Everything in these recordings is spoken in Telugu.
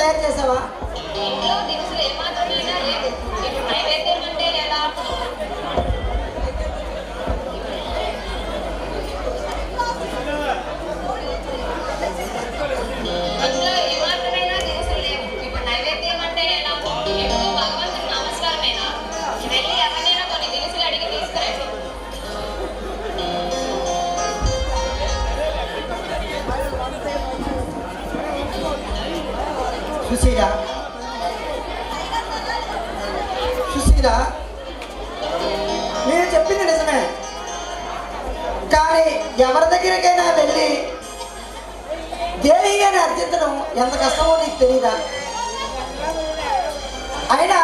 తయారు చేసావా? ఇంట్లో దినుసులు ఏమాత్రమైనా లేదు. ఇప్పుడు నైవేద్యం అంటే ఎలా? ఇంట్లో ఏమాత్రమైనా దినుసులు లేవు. ఇప్పుడు నైవేద్యం అంటే ఎలా? ఎప్పుడు భగవంతుని నమస్కారమేనా? వెళ్ళి ఎవరినైనా కొన్ని దినుసులు అడిగి తీసుకురండి. సుశీల, సుశీల, మీరు చెప్పింది నిజమే. కానీ ఎవరి దగ్గరికైనా వెళ్ళి దేహి అని అర్థించడం ఎంత కష్టమో నీకు తెలియదా? అయినా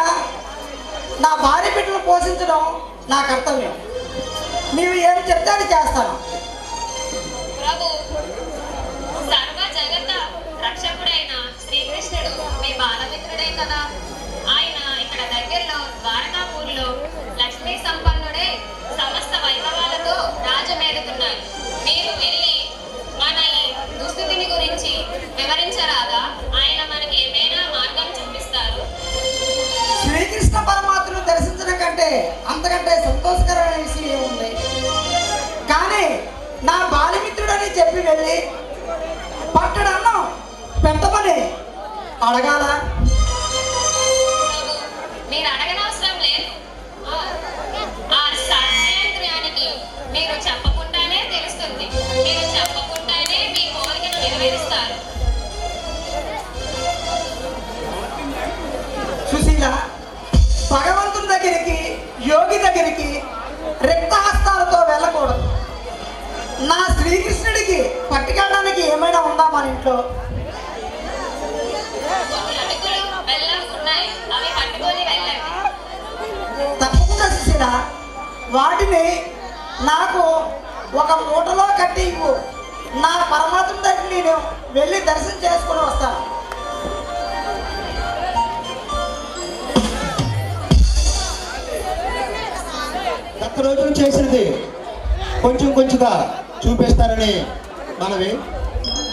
నా భార్య బిడ్డలు పోషించడం నా కర్తవ్యం. నీవు ఏం చెప్తే అది చేస్తాను. ప్రభు, సర్వ జగత రక్షకుడైన శ్రీకృష్ణుడు మీ బాలమిత్రుడే కదా. ఆయన ఇక్కడ దగ్గరలో ద్వారకాపూర్లో లక్ష్మీ సంపన్నుడే సమస్త వైభవాలతో రాజమేలుతున్నారు. మీరు వెళ్ళి మన ఈ దుస్థితిని గురించి వివరించరాదా? ఆయన మనకి ఏదైనా మార్గం చూపిస్తారు. శ్రీకృష్ణ పరమాత్మను దర్శించడం కంటే అంతకంటే సంతోషకరమైన విషయం ఏముంది? కానీ నా బాలిమిత్రుడని చెప్పి వెళ్ళి పట్టడన్నం పెట్టమని అడగాల? ప్రభు, మీరు అడగనవసరం లేదు. ఆ సర్వేంద్రియానికి మీరు చెప్పకుండానే తెలుస్తుంది. మీరు చెప్పకుండానే మీ కోరికను నెరవేరుస్తారు. సుశీల, భగవంతుని దగ్గరికి, యోగి దగ్గరికి రిక్తహస్తాలతో వెళ్ళకూడదు. నా శ్రీకృష్ణుడికి పట్టుకెళ్ళడానికి ఏమైనా ఉందా మన ఇంట్లో? అటుకులు బెల్లం ఉన్నాయి, అవి పట్టుకొని వెళ్ళండి. తప్పకుండా సుశీల, వాటిని నాకు ఒక మూటలో కట్టి ఇవ్వు. నా పరమాత్మ దగ్గర నేను వెళ్ళి దర్శనం చేసుకుని వస్తాను. గత రోజులు చేసినది కొంచెం కొంచెంగా చూపిస్తారని మనవి.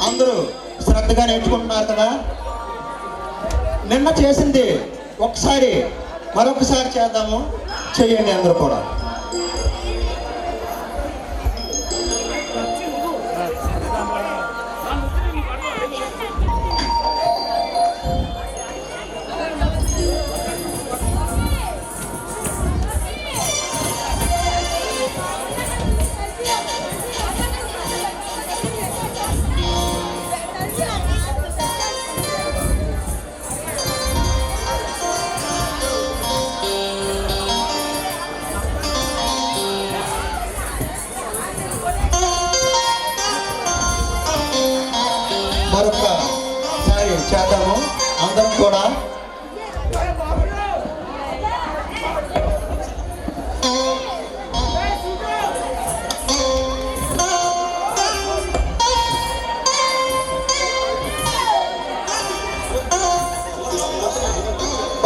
అందరూ శ్రద్ధగా నేర్చుకుంటున్నారు కదా. నిన్న చేసింది ఒకసారి మరొకసారి చేద్దాము. చెయ్యండి అందరూ కూడా. మరొకసారి చేద్దాము అందరం కూడా.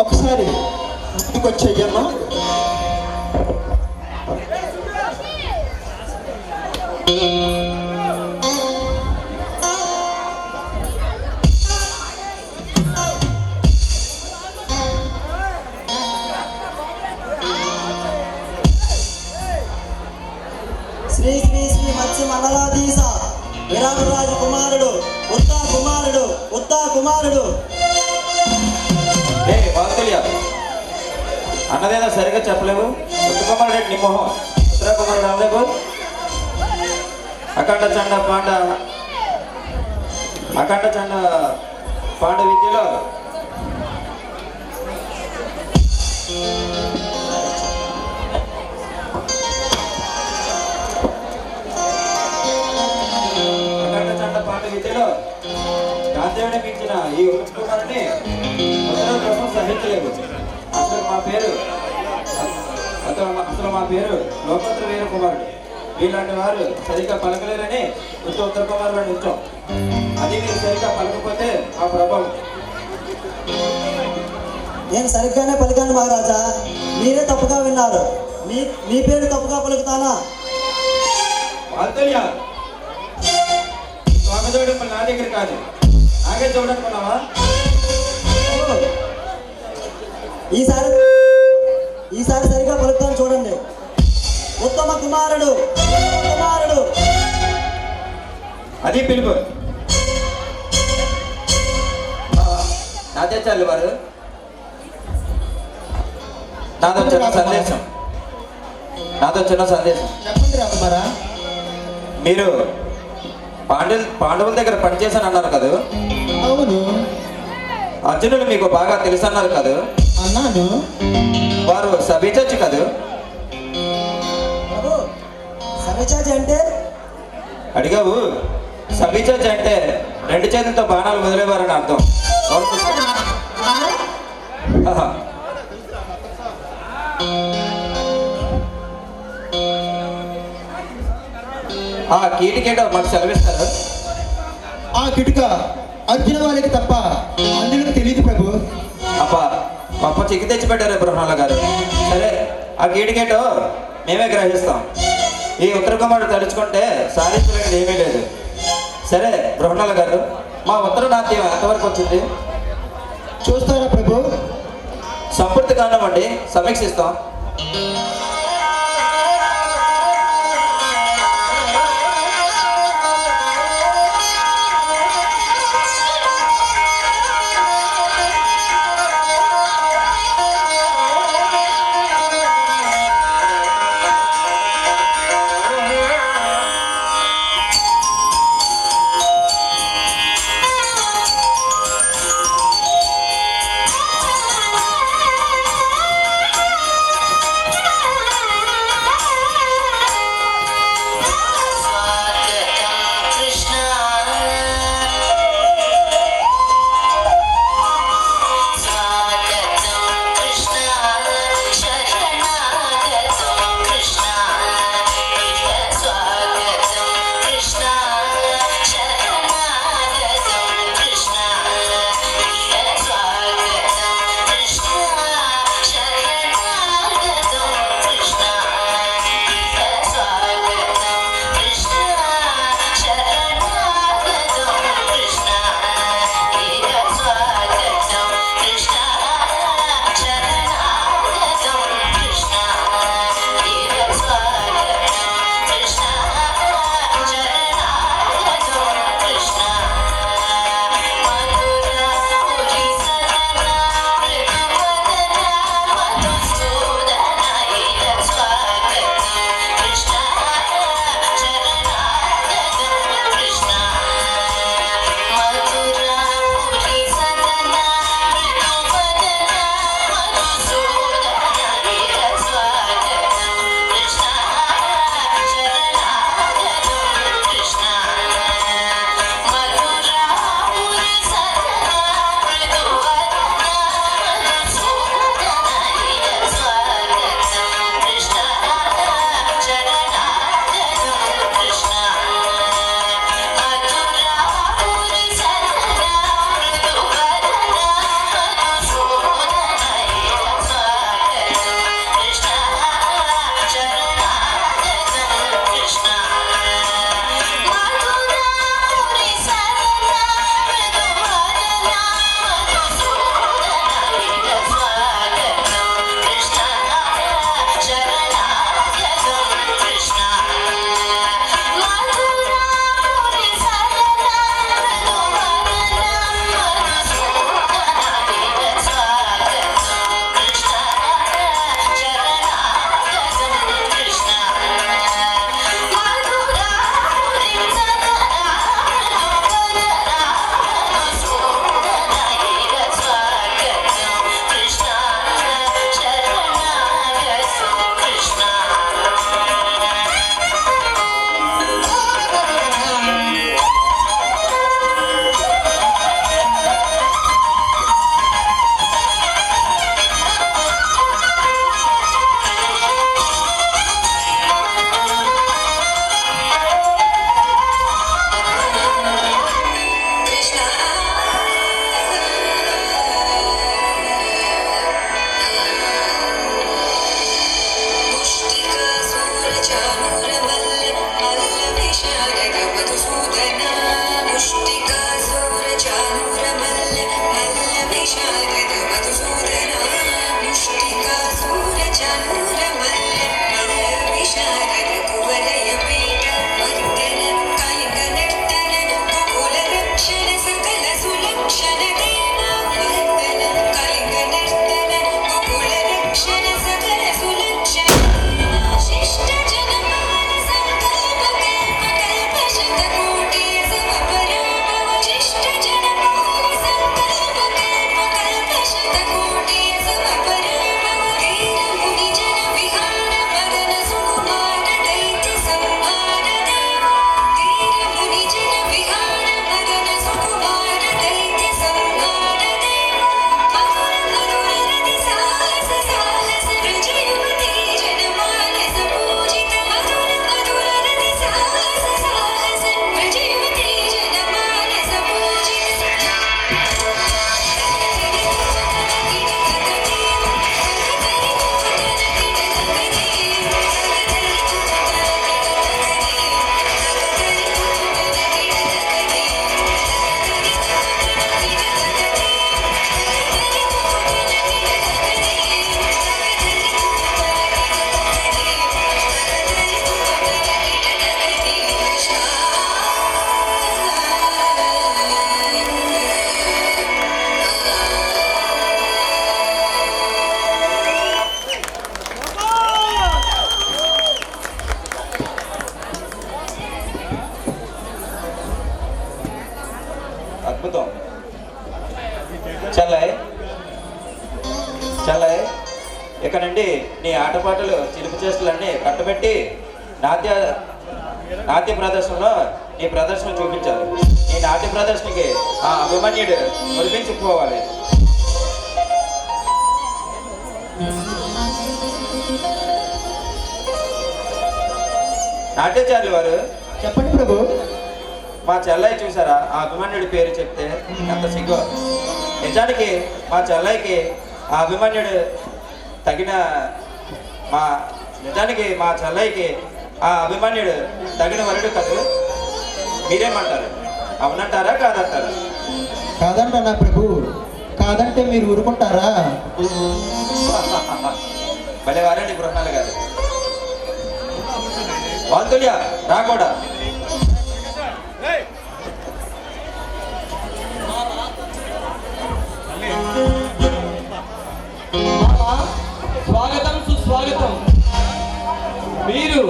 ఒకసారి ముందుకు వచ్చేయమ్మా. శ్రీ శ్రీ శ్రీ మత్స్య మండలాధీశ విరామరాజు కుమారుడు ఉత్తా కుమారుడు అన్నదేనా సరిగా చెప్పలేవు. ఉత్తకుమార్ రెడ్డి నీ మొహం. ఉత్తరకుమారుడు అనలేవు. అఖండ చండ పాండ విద్యలో గాంధీవుని మించిన ఈ ఉత్తకుమారుని ఉత్తర కోసం సహించలేదు. అసలు మా పేరు లోకోత్తర వీర కుమారుడు. వీలాంటి వారు సరిగ్గా పలకలేరని ఉత్తర కుమారులను ఉంచాం. అది మీరు సరిగ్గా పలకపోతే ఆ ప్రభావం. నేను సరిగ్గానే పలికాను మహారాజా. మీరే తప్పుగా విన్నారు. మీ పేరు తప్పుగా పలుకుతానా? స్వామి చూడడం నా దగ్గర కాదు, నాకే చూడనుకున్నావా? ఈసారి ఈసారి సరిగా పలుకుతాను చూడండి. ఉత్తమ కుమారుడు, ఉత్తమ కుమారుడు. అది పిలుపు. నాదే చాలు వారు నాదో చిన్న సందేశం. చెప్పండి రాకుమారా. మీరు పాండవుల దగ్గర పనిచేశాను అన్నారు కదా. అవును అర్జునుడు మీకు బాగా తెలుసు అన్నారు కదా. అన్నాను. వారు సభీచచ్చు కదా. బాబు సభచాచి అంటే అడిగావు. సభీచచ్చు అంటే 2 చేతులతో బాణాలు వదిలేవారని అర్థం. ఆహా. ఆ కీటికేట మాకు సెలవిస్తారు. ఆ కిటుక అర్జున వాళ్ళకి తప్ప అందులకు తెలియదు ప్రభు. అబ్బా గొప్ప చిక్కి తెచ్చి పెట్టారు బ్రహ్మణ గారు. సరే ఆ కీటికేటో మేమే గ్రహిస్తాం. ఈ ఉత్తర కుమారుడు తలుచుకుంటే సాధించలేనిది ఏమీ లేదు. సరే బ్రహ్మణ గారు, మా ఉత్తర నాట్యం ఎంతవరకు వచ్చింది చూస్తారా ప్రభు? సంపూర్తి కానివ్వండి, సమీక్షిస్తాం. ఆటపాటలు చిలుపు చేష్టలన్నీ కట్టబెట్టి నాట్య ప్రదర్శనలో నీ ప్రదర్శన చూపించాలి. ఈ నాట్య ప్రదర్శనకి ఆ అభిమన్యుడు మురిపించుకోవాలి. నాట్యాచార్యులు వారు, చెప్పండి ప్రభు. మా చెల్లయ్య చూసారా? ఆ అభిమన్యుడి పేరు చెప్తే ఎంత సిగ్గు. నిజానికి మా చెల్లయ్యకి ఆ అభిమన్యుడు మా చెల్లయ్యకి ఆ అభిమన్యుడు తగిన వరుడు కాదు. మీరేమంటారు? అవునంటారా కాదంటారా? కాదంటా ప్రభు. కాదంటే మీరు ఊరుకుంటారా? భలే వారండి బృహణాలు గారు. వాల్తుల్య రాకూడా. స్వాగతం, సుస్వాగతం. మీరు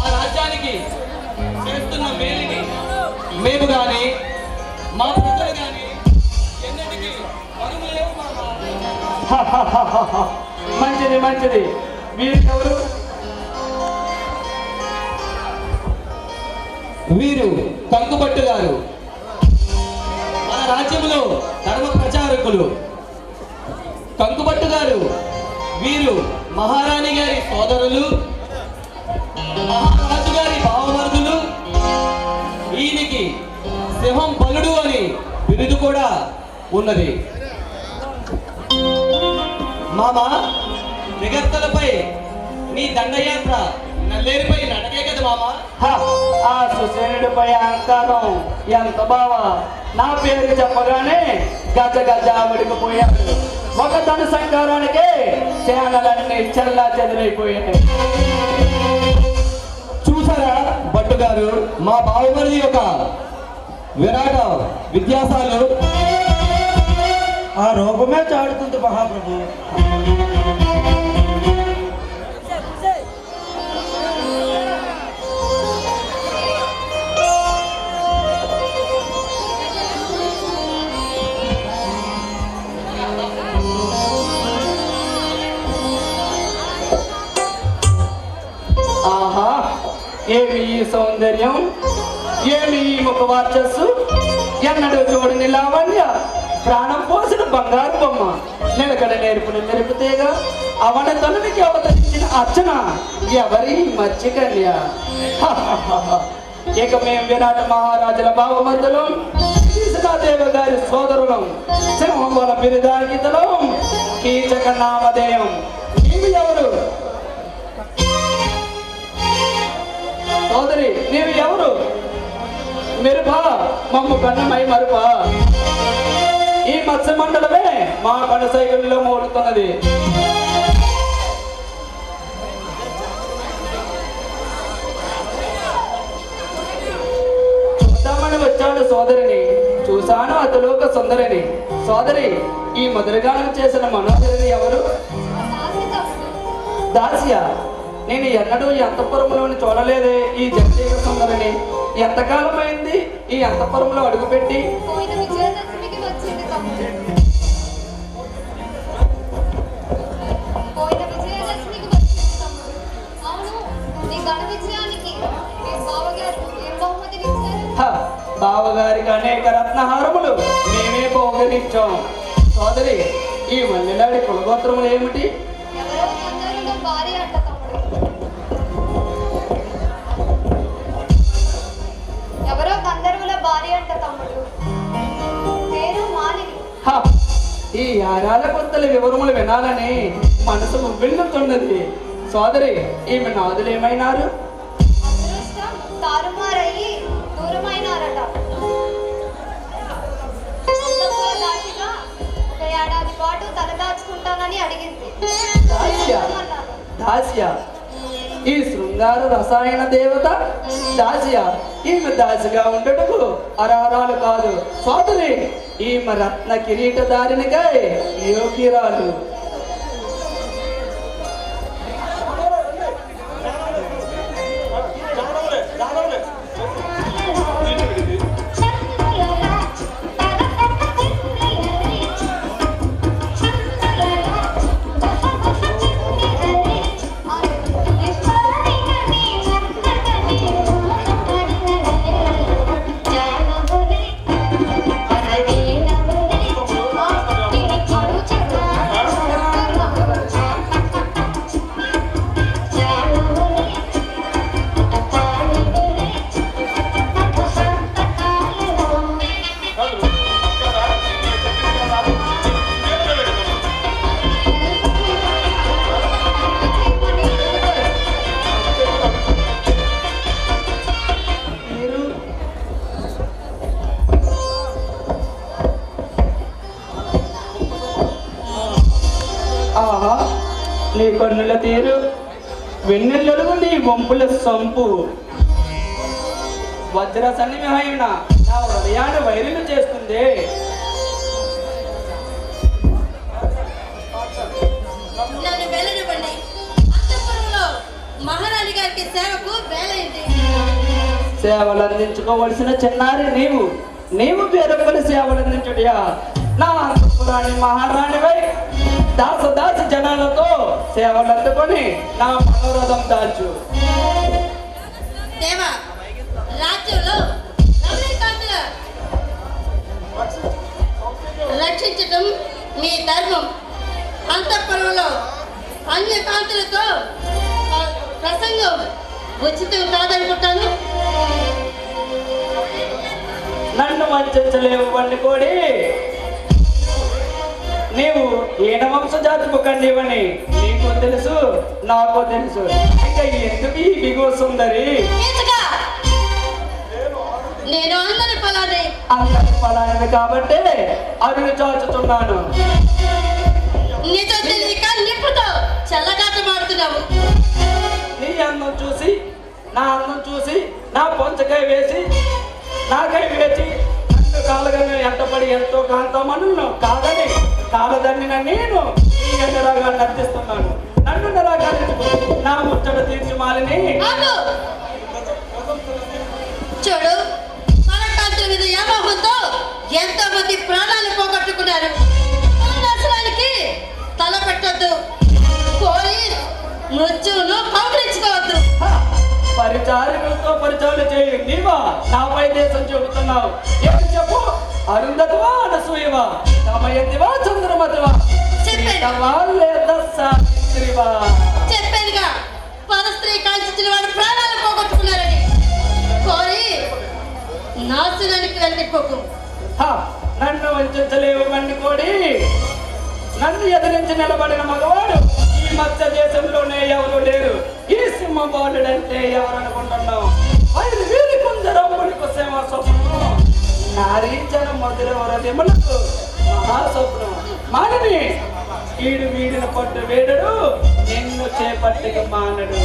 ఆ రాజ్యానికి చేస్తున్న మేలుని మేము కానీ మా ప్రజలు కానీ ఎన్నటికీ మరువలేము మామా. మంచిది మంచిది. వీరెవరు? వీరు కంకుపట్టు గారు, మన రాజ్యంలో ధర్మ ప్రచారకులు. కంకుపట్టు గారు వీరు మహారాణి గారి సోదరులు, మహారాజు గారి భావమరుదులు. ఈయనకి సింహం బలుడు అని బిరుదు కూడా ఉన్నది. మామ, దిగత్తలపై నీ దండయాత్ర నల్లేరుపై నడకే కదా మామ? ఆ సుసేనుడిపై అహంకారం ఎంత బావా! నా పేరు చెప్పగానే గజ గజ ఉడికిపోయాడు. ఒక తన సంకారానికే సేనలన్నీ చెల్లా చెదిరైపోయాయి. చూసారా భట్టు గారు, మా బావమరిది యొక్క విరాట విద్యాసాలు. ఆ రూపమే చాడుతుంది మహాప్రభు. ఆహా, ఏమి ఈ సౌందర్యం, ఏమి ఈ ముఖవార్చస్సు, ఎన్నడూ చూడని లావణ్య, ప్రాణం పోసిన బంగారు బొమ్మ, నిలకడ నేర్పుని మెరుపుతేగా అవన తనునికి అవతరించిన అర్చన, ఎవరి మత్స్యకన్య. ఇక మేం విరాట మహారాజుల భావమర్దులం, కృష్ణదేవ గారి సోదరులం, సింహముల బిరుదాంకితులం, కీచక నామధేయం. నీవు ఎవరు సోదరి? నీవు ఎవరు? మెరుపా, మమ్ము కన్నమై మరుపా? ఈ మత్స్య మండలమే మా కనసైగుల్లో మోలుతున్నది. చూద్దామని వచ్చాడు సోదరిని, చూశాను అతలోక సుందరిని. సోదరి, ఈ మధురగానం చేసిన మనోహరిని ఎవరు? దాస్య. నేను ఎన్నడూ ఈ అంతఃపురంలోని చూడలేదే ఈ జగదేక సుందరిని. ఎంతకాలమైంది ఈ అంతఃపురంలో అడుగుపెట్టి? పోయిన విజయదశమికి వచ్చింది తమ్ముడు. అవును, నీ ఘన విజయానికి మీ బావగారు ఏం బహుమతినిచ్చారు? బావగారికి అనేక రత్నహారములు మేమే బహుమతినిచ్చాం. సోదరి, ఈ మల్లెలాడి కులగోత్రములు ఏమిటి? ఎవరో కొందరిలో భార్య అంట తమ్ముడు. ఎవరో గంధర్వుల భార్య అంట తమ్ముడు. పేరు మాలిని. ఈ యారాల కొత్తల వివరములు వినాలని మనసు ఉవ్విల్లుతున్నది. సోదరి, ఈమె నాదులు ఏమైనారు? అదృష్టం తారుమారయ్యి దూరమైనారట. అంతఃపుర దాసిగా ఒక ఏడాది పాటు తలదాచుకుంటానని అడిగింది. దాస్య, ఈ శృంగార రసాయన దేవత దాస్య. ఈమె దాసిగా ఉండటకు అర్హరాలు కాదు. సోదరి, ఈమె రత్న కిరీటధారినిగా యోగ్యురాలు. నీ కన్నుల తీరు, వెన్నెల్లలుగు నీ వంపుల సొంపు, వజ్ర సన్నిమయమైన నా హృదయాన్ని వైరులు చేస్తుంది. నన్ను వెళ్ళనివ్వండి. అంతఃపురంలో మహారాణి గారికి సేవకు వేలైంది. సేవలు అందించుకోవలసిన చిన్నారి నీవు వేరొకరి సేవలు అందించుడియా? నా అంతఃపురాణి మహారాణివై దాస జనాలతో సేవలు అందుకొని నా మనోరథం దాల్చు. దేవా, రాజ్యంలో రమణీకాంతుల రక్షించటం మీ ధర్మం. అంతఃపురంలో అన్య కాంతులతో ప్రసంగం ఉచితం కాదనుకుంటాను. నన్ను వంచలేవు బండి కోడి, నీవు ఈయన వంశజాతికు కండివని నీకు తెలుసు, నాకు తెలుసు. ఇక ఎందుకు ఈ బిగు సుందరి? ఇంతగా నేను అందరి ఫలాన్ని అందరి ఫలాన్ని కాబట్టే అడుగు చాచుతున్నాను. నీతో తెలియక నిప్పుతో చల్లగాట మాడుతున్నావు. నీ అందం చూసి నా అందం చూసి నా పొంచకై వేసి నాకై వేచి నన్ను కాలగానే ఎంతపడి ఎంతో కాంతమను కాలదన్నిన నేను నీ ఎన్నరాగా నర్తిస్తున్నాను. నన్ను నిరాకరించుకో, నా ముచ్చట తీర్చి మాలిని. ఆగు. చూడు, పరకాంతుల మీద వ్యామోహంతో ఎంతో మంది ప్రాణాలు పోగొట్టుకున్నారు. నాశనానికి తల పెట్టొద్దు. పోలీస్ మృత్యువును కౌగిలించుకోవద్దు. పరిచారికులతో పరిచయాలు చేయి. నీవా నాపై దేశం చెబుతున్నావు? ఏమి చెప్పు? అరుంధతివా, అనసూయవా, దమయంతివా, చంద్రమతివా, సీతవా లేదా సావిత్రివా? చెప్పేదిగా, పరస్త్రీ కాల్చిన వాడు ప్రాణాలు పోగొట్టుకున్నారని. కోరి నాశనానికి వెళ్ళిపోకు. నన్ను వంచలేవు బండి కోడి. నన్ను ఎదిరించి నిలబడిన మగవాడు ఈ మధ్య దేశంలోనే ఎవరు లేరు. ఈ సింహబాలుడంటే ఎవరు అనుకుంటున్నావు? ఐదు వీరి కుందరమ్ములకు సేవ స్వప్నం, నారీచన మొదలెవరదిములకు మహాస్వప్నం. మానని ఈడు వీడిన పట్టు వేడడు, నిన్ను చేపట్టుకు మానడు.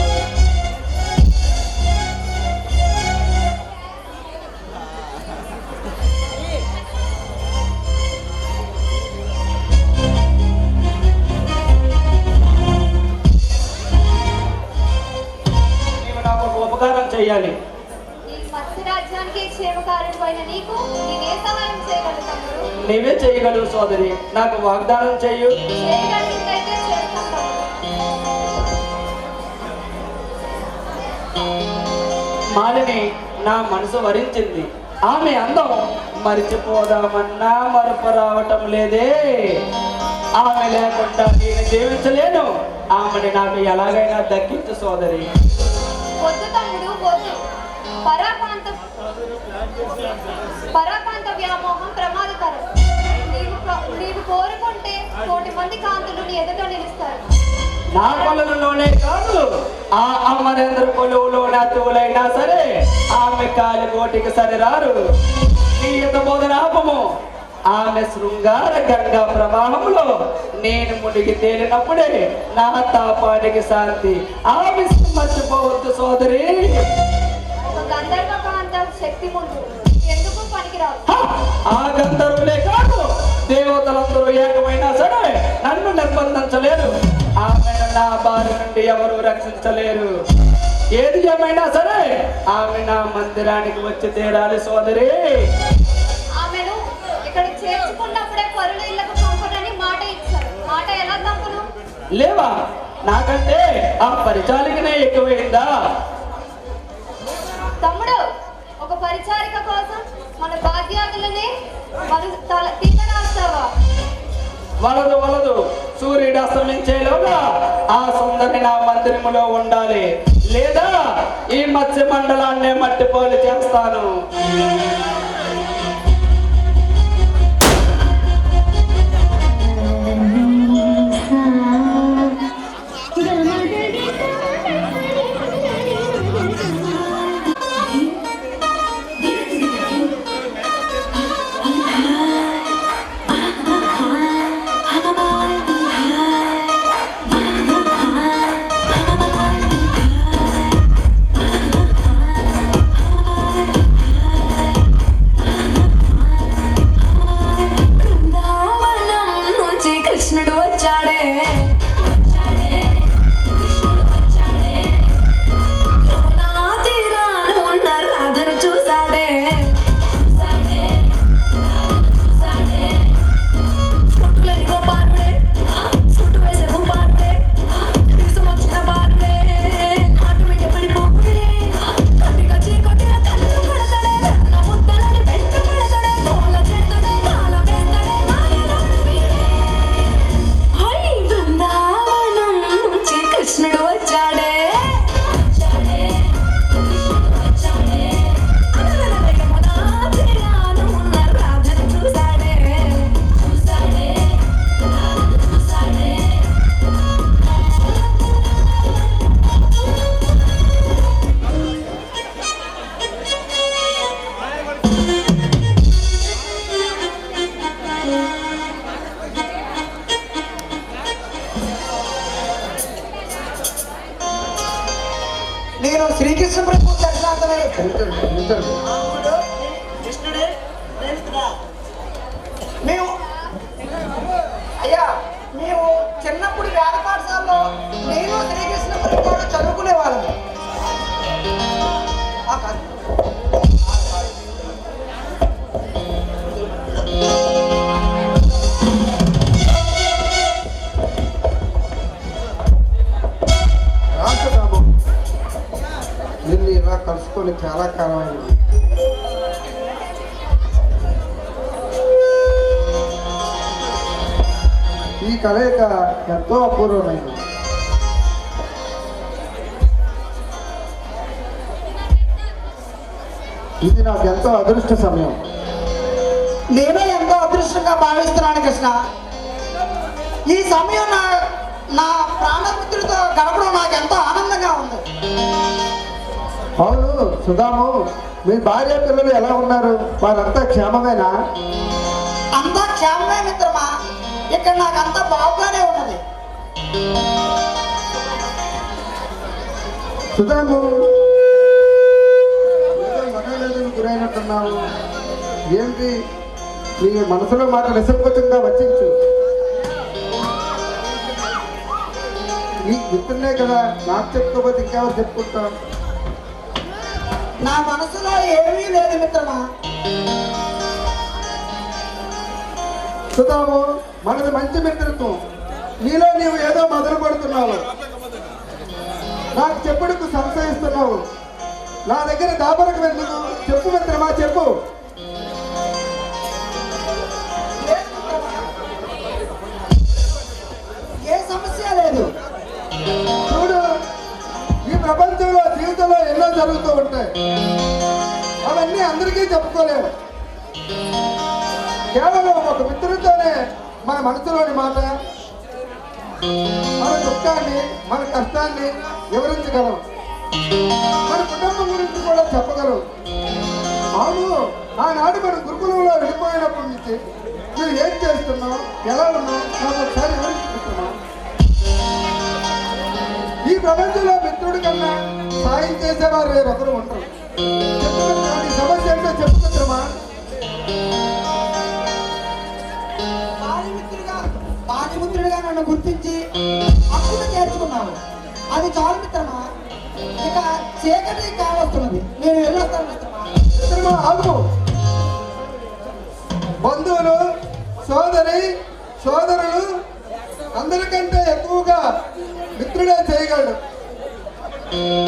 ఉపకారం చేయాలి. ఈ మత్స్య రాజ్యానికి క్షేమకారుడైన నీకు నేనే సహాయం చేయగలను తమ్ముడు. నీవే చేయగలవు సోదరి, నాకు వాగ్దానం చేయు. చేయగలిగినదైతే చేస్తాను తమ్ముడు. మాలిని నా మనసు వరించింది. ఆమె అందం మరిచిపోదామన్నా మరపు రావటం లేదే. ఆమె లేకుండా నేను జీవించలేను. ఆమెని నాకు ఎలాగైనా దక్కించు సోదరి. వద్దు తమ్ముడు, వద్దు. పరాకాంత వ్యామోహం ప్రమాదకరం. నీవు కోరుకుంటే 1,000 మంది కాంతులు నీ ఎదుట నిలుస్తారు. నా కొలువులోనే కాదు, ఆ అమరేంద్ర కొలువులోని అతువులైనా సరే ఆమె కాలి కోటికి సరిరారు. నీ బోధనాపము ఆమె శృంగార గంగా ప్రవాహంలో నేను మునిగి తేలినప్పుడే నా తాపానికి శాంతి. ఆ విషయం మర్చిపోవద్దు సోదరి. ఒక గంధర్వ కాంత శక్తి ముందు ఎందుకు పనికిరాదు. ఆ గంధర్వులే కాదు, దేవతలందరూ ఏకమైనా సరే నన్ను నిర్బంధించలేరు. ఆమెను నా బారి నుండి ఎవరు రక్షించలేరు. ఏది ఏమైనా సరే ఆమె నా మందిరానికి వచ్చి తీరాలి సోదరి. ఆమెను ఇక్కడ చేర్చుకున్నప్పుడే పరుల ఇళ్లకు పంపనని మాట ఇచ్చారు. మాట ఎలా తప్పును? లేవా, నాకంటే ఆ పరిచాలికనే ఎక్కువైందా? తమ్ముడు, ఒక పరిచారిక కోసం మన భాగ్యాదులనే తీగరాస్తావా? వలదు. సూర్యుడు అస్తమించేలోగా ఆ సుందరి నా మందిరములో ఉండాలి, లేదా ఈ మత్స్య మండలాన్నే మట్టిపోలు చేస్తాను. నేను శ్రీకృష్ణ ప్రభు దర్శనార్థమే కృష్ణుడే ప్రేమితుడా. మేము అయ్యా మేము చిన్నప్పుడు వేద పాఠశాలలో నేను శ్రీకృష్ణ ప్రభు చదువుకునే వాళ్ళము. రామచంద్రబాబు నిన్ను ఇలా కలుసుకొని చాలా కాలం అయింది. ఈ కలయిక ఎంతో అపూర్వమైనది. ఇది నాకు ఎంతో అదృష్ట సమయం. నేనే ఎంతో అదృష్టంగా భావిస్తున్నాను కృష్ణ. ఈ సమయం నా ప్రాణమిత్రుడితో గడపడం నాకు ఎంతో ఆనందంగా ఉంది. అవును సుధాము, మీ భార్య పిల్లలు ఎలా ఉన్నారు? వారంతా క్షేమమేనా? అంతా క్షేమమే మిత్రమా. ఇక్కడ నాకు అంతా బాగుగానే ఉన్నది. సుధాము, మనోవేదనకు గురైనట్టున్నావు. ఏంటి నీ మనసులో మాట నిస్సంకోచంగా వచ్చించు. నీ మిత్రునే కదా, నాకు చెప్పుకోకపోతే ఇంకెవరు చెప్పుకుంటావు? నా మనసులో ఏమీ లేదు మిత్రమా. సుధాము, మనది మంచి మిత్రత్వం. నీలో నీవు ఏదో మొదలు పడుతున్నావు. నాకు చెప్పుడుకు సంశయిస్తున్నావు. నా దగ్గర దాపరకు ఎందుకు? చెప్పు మిత్రమా, చెప్పు. ఏ సమస్య లేదు. చూడు, ఈ ప్రపంచంలో జీవితంలో ఎన్నో జరుగుతూ ఉంటాయి. అవన్నీ అందరికీ చెప్పుకోలేము. కేవలం ఒక మిత్రుడితోనే మన మనసులోని మాట, మన దుఃఖాన్ని, మన కష్టాన్ని వివరించగలం. మన కుటుంబం గురించి కూడా చెప్పగలం. అవును, ఆనాడు మన గురుకులంలో వెళ్ళిపోయినప్పటి నుంచి నువ్వు ఏం చేస్తున్నావు, ఎలా ఉన్నావు, నాకు ఒకసారి వివరించుకుంటున్నావు. ఈ ప్రపంచంలో మిత్రుడి కన్నా సాయం చేసేవారు వేరొకరు ఉంటారు. చెప్పుకుంటున్నా, నీ సమస్య ఏంటో చెప్పుకుంటున్నామా? బాల్యమిత్రుడిగా నన్ను గుర్తించి అప్పుడు చేర్చుకున్నావు. అది చాలు మిత్రమా. ఇక చీకటి కావస్తున్నది. నేను వెళ్ళొస్తాను మిత్రమా. మిత్రమా, ఆగు. బంధువులు, సోదరులు అందరికంటే ఎక్కువగా మిత్రుడే చేయగలడు.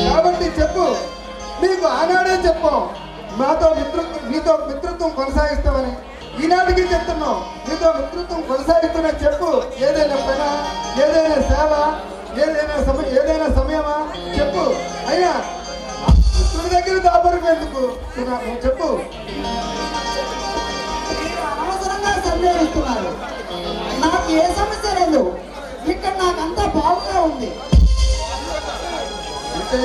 కాబట్టి చెప్పు, నీకు ఆనాడే చెప్పాం నీతో మిత్రత్వం కొనసాగిస్తామని. ఈనాటికి చెప్తున్నావు, నీతో మిత్రత్వం కొనసాగిస్తున్నా. చెప్పు, ఏదైనా పని, ఏదైనా సేవ, ఏదైనా సమయమా చెప్పు. అయినా మిత్రుడి దగ్గర దాపరకు ఎందుకు? చెప్పు. అనవసరంగా సందేహిస్తున్నారు. నాకు ఏ సమస్య లేదు. ఇక్కడ నాకంతా బాగుగా ఉంది. అంటే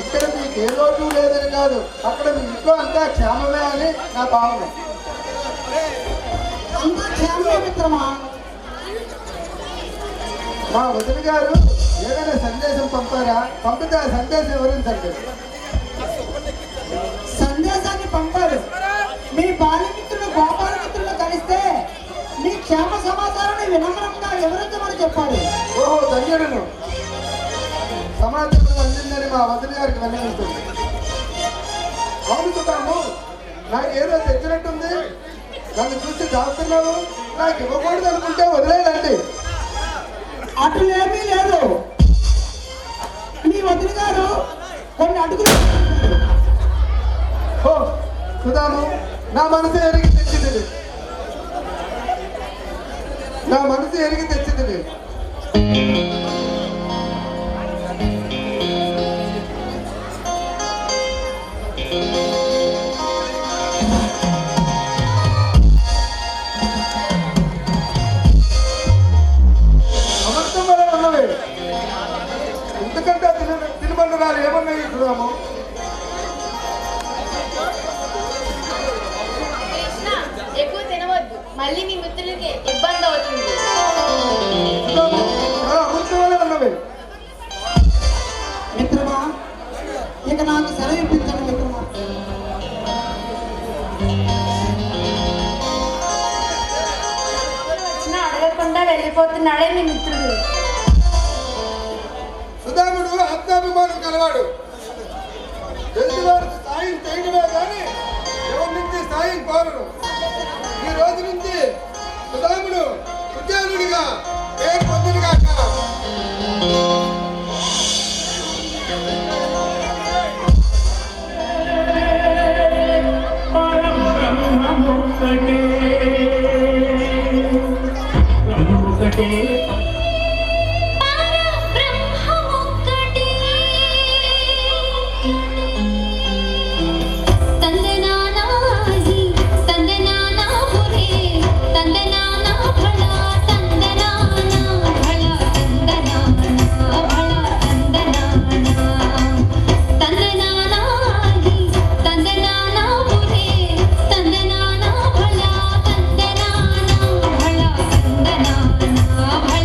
ఇక్కడ మీకు ఏ లోటు లేదని కాదు, అక్కడ మీ ఇంట్లో అంతా క్షేమమే అని నా భావన. అంతా క్షేమమే మిత్రమా. మా వదిన గారు ఏదైనా సందేశం పంపారా? పంపితే ఆ సందేశం వివరించండి. సందేశాన్ని పంపారు. మీ బాల్యమిత్రుడు గోపాలమిత్రుడు కలిస్తే మీ క్షేమ సమాచారాన్ని వినమ్రంగా వివరించమని చెప్పాడు. ఓహో, ధన్యుడును. సమాచారం అందిందని మా వదిన గారికి విన్నవిస్తుంది. అవును చూద్దాము, నాకు ఏదో తెచ్చినట్టుంది. నన్ను చూసి దాస్తున్నావు. నాకు ఇవ్వకూడదు అనుకుంటే వదిలేదండి. అటులేమీ లేదు. మీ వదిన గారు కొన్ని అడుగులు. ఓ సుధాము, నా మనసు ఎరిగి తెచ్చింది. నా మనసు ఎరిగి తెచ్చింది. అమృతం వల్ల ఉన్నవి. ఎందుకంటే తినుబండరాలు ఏమన్నాయి సుధాము? కృష్ణ, ఎక్కువ తినవద్దు. మళ్ళీ మీ మిత్రులకి ఇబ్బంది అవుతుంది. అమృతం వల్ల ఉన్నవి. మిత్రమా, ఇక నాకు సెలవు ఇప్పించండి మిత్రమా. వచ్చినా అడగకుండా వెళ్ళిపోతున్నాడే మీ మిత్రుడు. సుధాముడు ఆత్మాభిమానం కలవాడు. ఎదుటివారికి సాయం చేయడమే కానీ ఎవరి నుంచి సాయం కోరడు. ఈ రోజు నుంచి సుధాముడు ఉద్యోగుడిగా పేరు పొందుడుగాక. భళ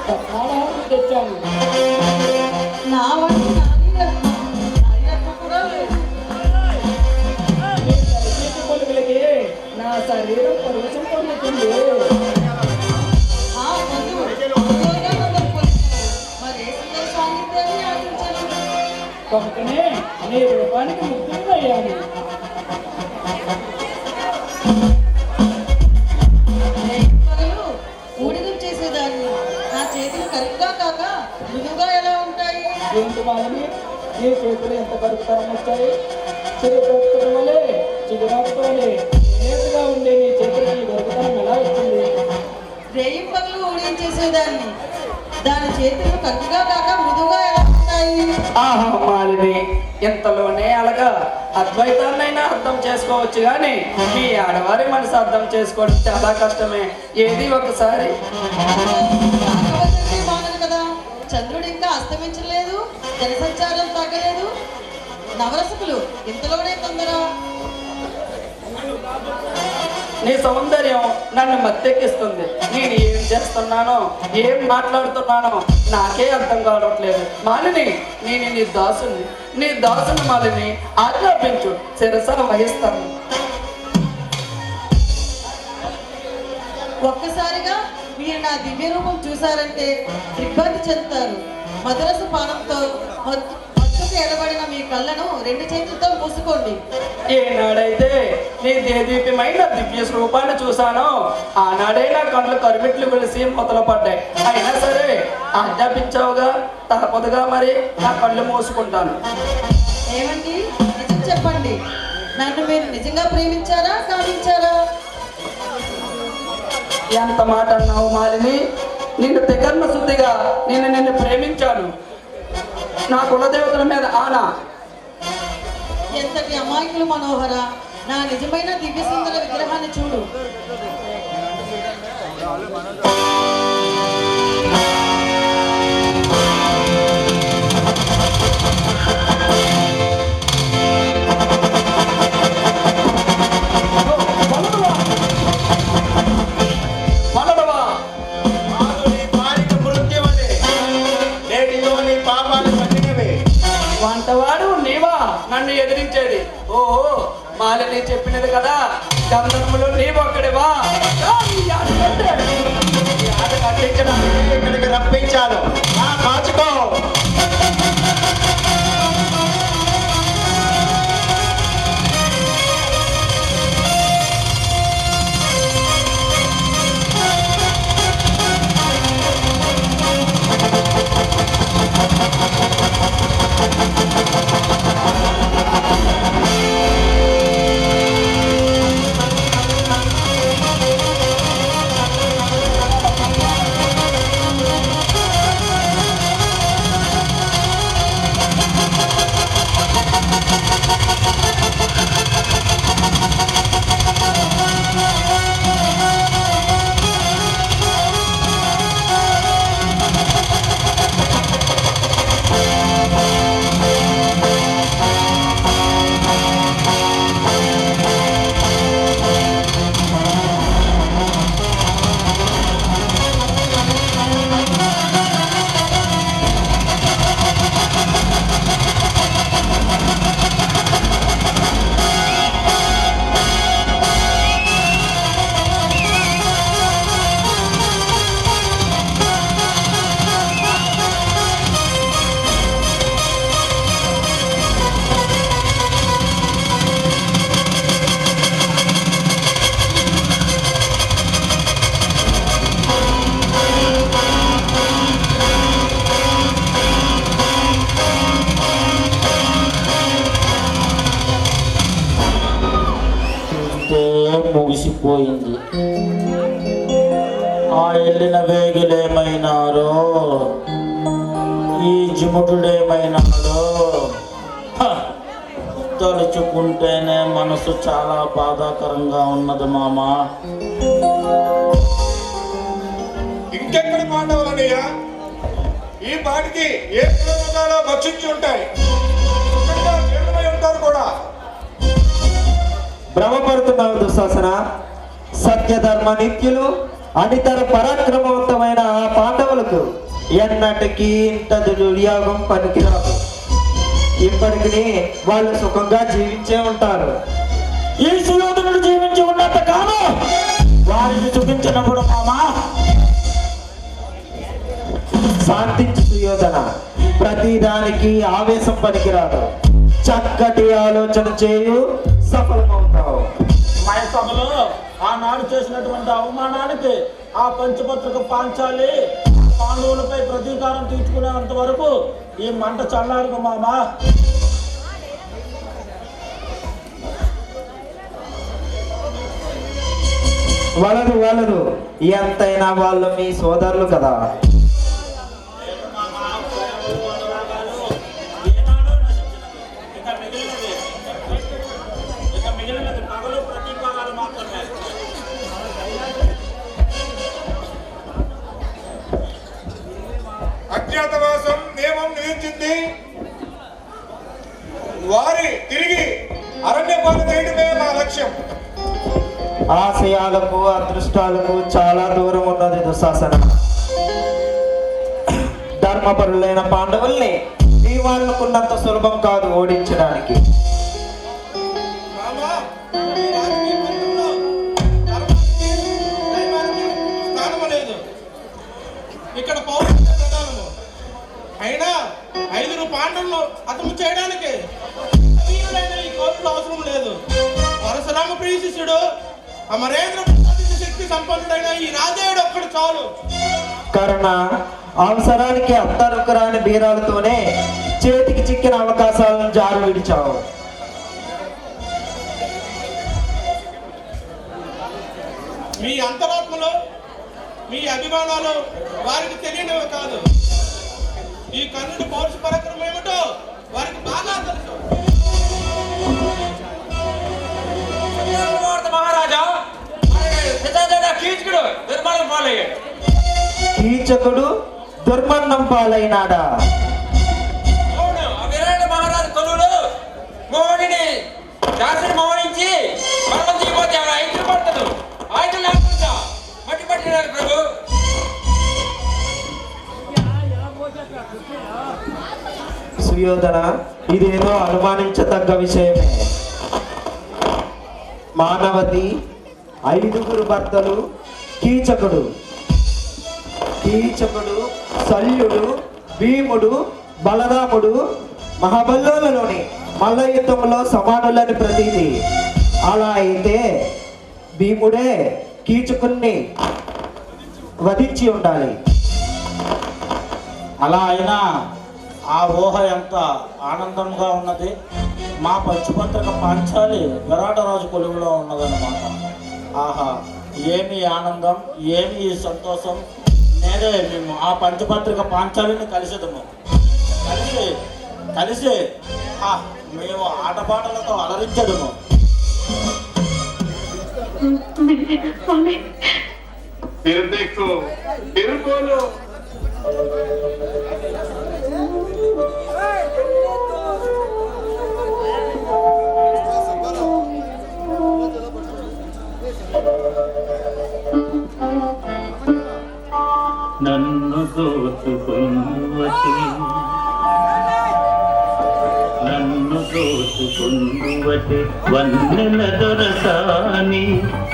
రత్నాలు తెచ్చాను. నా వంటి నాయనత్వం కూడా లేదు. నీ తలచేతి పలుకులకి నా శరీరం పరువశం పొందుతుంది. ఆ ముందు ఉద్యోగం పొందుతాను. మరి ఏ సుందర సాన్నిధ్యాన్ని ఆశించాను. కనుకనే నీ రూపానికి ముగ్ధుడయ్యాను. పగలు ఊడిగం చేసేదాన్ని నా చేతులు కరెక్ట్గా కాక మృదువుగా ఎలా ఉంటాయి? ఏంటి మాలని నీ చేతులు ఎంత కరుకుతరం వచ్చాయి? చిరుపక్కల వలె చిగురాకుతోనే నేరుగా ఉండే నీ చేతులకి గరుకుతనం ఎలా వచ్చింది? రేయి పగలు ఊడిగం చేసేదాన్ని దాని చేతులు కరెక్ట్గా కాక మృదువుగా ఎలా ఉంటాయి? ఆహా మాలిని, ఇంతలోనే అలాగా అద్వైతాన్నైనా అర్థం చేసుకోవచ్చు కానీ మీ ఆడవారి మనసు అర్థం చేసుకోవడం చాలా కష్టమే. ఏది ఒకసారి రాఘవచంద్రుడి బాణలు కదా, చంద్రుడు ఇంకా అస్తమించలేదు, జనసంచారం తగ్గలేదు. నవరసకులు ఇంతలోనే తొందర. నీ సౌందర్యం నన్ను మత్తెక్కిస్తుంది. నేను ఏం చేస్తున్నానో ఏం మాట్లాడుతున్నానో నాకే అర్థం కావట్లేదు. మాలిని, నేను నీ దాసుని మాలిని ఆజ్ఞాపించు, శిరస వహిస్తాను. ఒక్కసారిగా మీరు నా దివ్య రూపం చూశారంటే ఇబ్బంది చెందుతారు. మధురస పానంతో మత్తుకు ఎడబడిన మీ కళ్ళను రెండు చేతులతో మూసుకోండి. ఏనాడైతే నీ దేదీప్యమైన దివ్య స్వరూపాన్ని చూశానో ఆనాడే నా కళ్ళు కరుమిట్లు వెలిసి మొదలు పడ్డాయి. అయినా సరే ఆజ్ఞాపించావుగా, తప్పదుగా మరి నా కళ్ళు మూసుకుంటాను. ఏమండి, నిజం చెప్పండి, నన్ను మీరు నిజంగా ప్రేమించారా కామించారా? ఎంత మాట అన్నావు మాలిని? నిన్ను తెగన్న శుద్ధిగా నిన్ను ప్రేమించాను. నా కులదేవతల మీద ఆనా. ఎంతటి అమాయకులు మనోహర, నా నిజమైన దివ్య సుందర విగ్రహాన్ని చూడు. వంటవాడు నీవా నన్ను ఎదిరించేది? ఓహో, మాలిని చెప్పినది కదా, గంధర్వులు నీవొక్కడివా? ఇక్కడికి రప్పించాను, కాచుకో. ముగిసిపోయింది. ఆ వెళ్ళిన వేగులేమైనారో, ఈ జిముటుడేమైనాడో, తలుచుకుంటేనే మనసు చాలా బాధాకరంగా ఉన్నది మామ. ఇంకెక్కడి పాండవులనయ్యా? ఈ పాటికి ఏ కులముగాలో భక్షించి ఉంటాయి, జీర్ణమై ఉంటారు కూడా. భ్రమపడుతున్నావు దుశ్శాసన. సత్యధర్మ నిత్యులు అనితర పరాక్రమవంతమైన ఆ పాండవులు వద్దు, ఎన్నటికీ ఇంత దుర్యోగం పనికిరాదు. ఇప్పటికి వాళ్ళు సుఖంగా జీవించే ఉంటారు. ఈ సుయోధనుడు జీవించి ఉన్నంత కాలం వారిని చూపించినప్పుడు మామా. శాంతించు సుయోధన, ప్రతిదానికి ఆవేశం పనికిరాదు. చక్కటి ఆలోచన చేయు, సఫలమవుతావు. మా సభలో ఆనాడు చేసినటువంటి అవమానానికి ఆ పంచపత్రిక పాంచాలి పాండవులపై ప్రతీకారం తీర్చుకునేంత వరకు ఈ మంట చల్లారు మామా. వలదు వలదు, ఎంతైనా వాళ్ళు మీ సోదరులు కదా. అజ్ఞాతవాసం నియమం విధించింది. వారి తిరిగి అరణ్యపాలు చేయడమే మా లక్ష్యం. ఆశయాలకు అదృష్టాలకు చాలా దూరం ఉన్నది దుశ్శాసన. ధర్మపరులైన పాండవుల్ని ఈ వాళ్ళకున్నంత సులభం కాదు ఓడించడానికి. ఇక్కడ పౌరుష ప్రధానము అయినా 5 పాండవులు హతము చేయడానికి ఈ కోర్టులో అవసరం లేదు. పరశురామ ప్రియ శిష్యుడు అమరేంద్ర శక్తి సంపన్నుడైన ఈ రాజేయుడు ఒక్కడు చాలు. కరుణ అవసరానికి అంతరుకురాని బీరాలతోనే చేతికి చిక్కిన అవకాశాలను జారు విడిచావు. మీ అంతరాత్మలో మీ అభిమానాలు వారికి తెలియనివి కాదు. ఈ కర్ణుడి పౌరుష పరాక్రమం ఏమిటో వారికి బాగా తెలుసు. మహారాజా, కీచకుడు దుర్మరణం పాలైనాడా? మహారాజు కొలువులు మోడిని శాసనం మోడించి మరణం చేయబోతే ఐదు పడుతుంది. ఆయన లేకుండా మట్టి పట్టినారు ప్రభు. సుయోధన, ఇదేదో అనుమానించదగ్గ విషయమే. మానవతి 5 భర్తలు, కీచకుడు, శల్యుడు, భీముడు, బలరాముడు మహాబల్లోలలోని మల్ల యుద్ధంలో సమానులని ప్రతీది. అలా అయితే భీముడే కీచకుణ్ణి వధించి ఉండాలి. అలా అయినా ఆ ఊహ ఎంత ఆనందంగా ఉన్నది. మా పంచపత్రిక పాంచాలి విరాటరాజు కొలువులో ఉన్నదన్నమాట. ఆహా, ఏమి ఆనందం, ఏమి ఈ సంతోషం. నేనే మేము ఆ పంచపత్రిక పాంచాలిని కలిసేదము. కలిసి మేము ఆటపాటలతో అలరించదము. నన్ను దోచుకొనువటి వన్నెల దొరసాని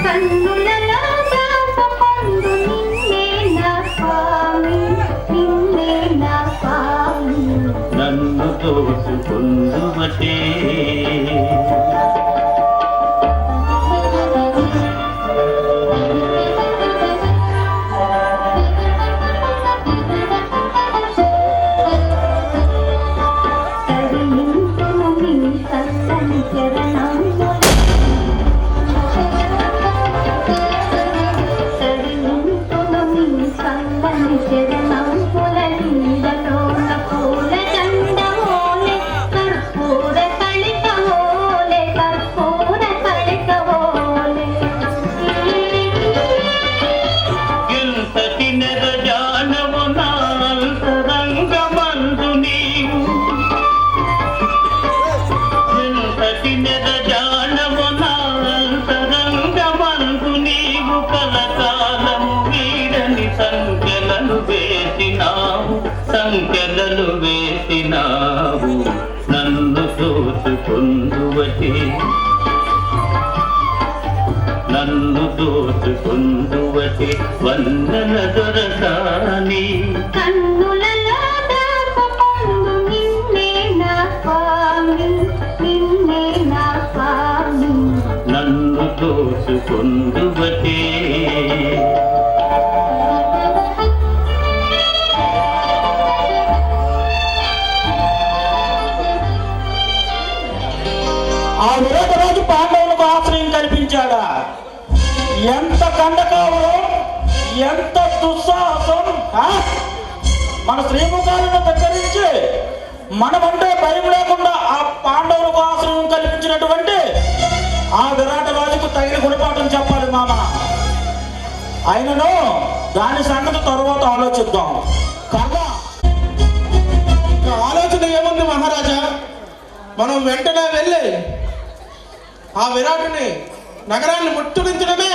కన్నులలో దాపకొందు నిన్నే నా స్వామి, నిన్నే నా స్వామి. నన్ను దోచుకొనువటి సంఖ్యలను వేసి దోచుకుందువటే నన్ను దోచుకుందువటే వన్నెల దొరసాని కన్నులలో దాచుకొందు నిన్నే నా స్వామి నిన్నే నా స్వామి నన్ను దోచుకుందువటే ఆ విరాటరాజు పాండవులకు ఆశ్రయం కల్పించాడా? ఎంత కండకావరం, ఎంత దుస్సాహసం! మన శ్రీముఖాలను దగ్గరించి మనమంటే భయం లేకుండా ఆ పాండవులకు ఆశ్రయం కల్పించినటువంటి ఆ విరాటరాజుకు తగిన గుణపాఠం చెప్పాలి మామ. అయినను దాని సంగతి తరువాత ఆలోచిద్దాం. ఆలోచన ఏముంది మహారాజా? మనం వెంటనే వెళ్ళి ఆ విరాటుని నగరాన్ని ముట్టడించడమే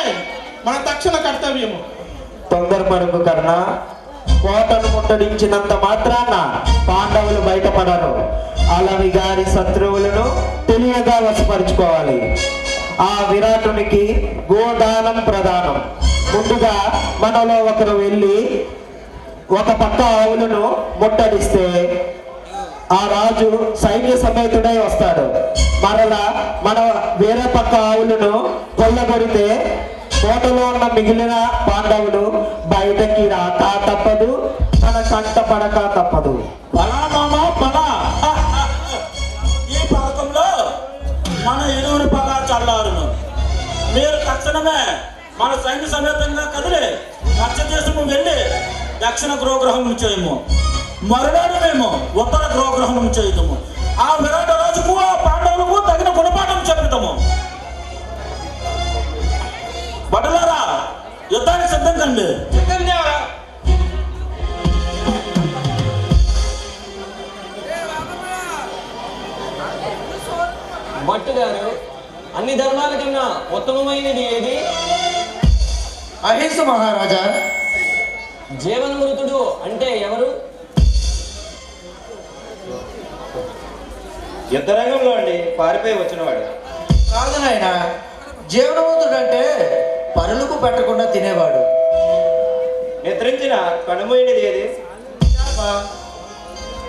మన తక్షణ కర్తవ్యము. తొందరపడుకు కన్నా కోటను ముట్టడించినంత మాత్రాన పాండవులు బయటపడరు. అలవి గారి శత్రువులను తెలియగా వశపరుచుకోవాలి. ఆ విరాటునికి గోదానం ప్రధానం. ముందుగా మనలో ఒకరు వెళ్ళి ఒక పక్క ఆవులను ముట్టడిస్తే ఆ రాజు సైన్య సమేతుడై వస్తాడు. మరలా మన వేరే పక్క ఆవులను కొల్లగొడితే కోటలో ఉన్న మిగిలిన పాండవులు బయటకి రాక తప్పదు, మన కంట పడక తప్పదు. ఈ పథకంలో మన ఇరువురి పగ చల్లారును. మీరు తక్షణమే మన సైన్య సమేతంగా కదిలి మత్స్యదేశము వెళ్ళి దక్షిణ గృహగ్రహం చేయము. మరునాడు మేము ఉత్తర గృహగ్రహణం చేయటము. ఆ విరాట రాజుకు ఆ పాండవులకు తగిన గుణపాఠం చెప్పుతాము. బటలారా, యుద్ధానికి సిద్ధం కండి. భట్టు గారు, అన్ని ధర్మాల కన్నా ఉత్తమమైనది ఏది? అహింస మహారాజా. జీవన్మృతుడు అంటే ఎవరు? యుద్ధరంగంలో అండి పారిపోయి వచ్చినవాడు. కాదు నాయన, జీవనవంతుడు అంటే పరులకు పెట్టకుండా తినేవాడు. నిద్రించిన కనుమోయినది ఏది?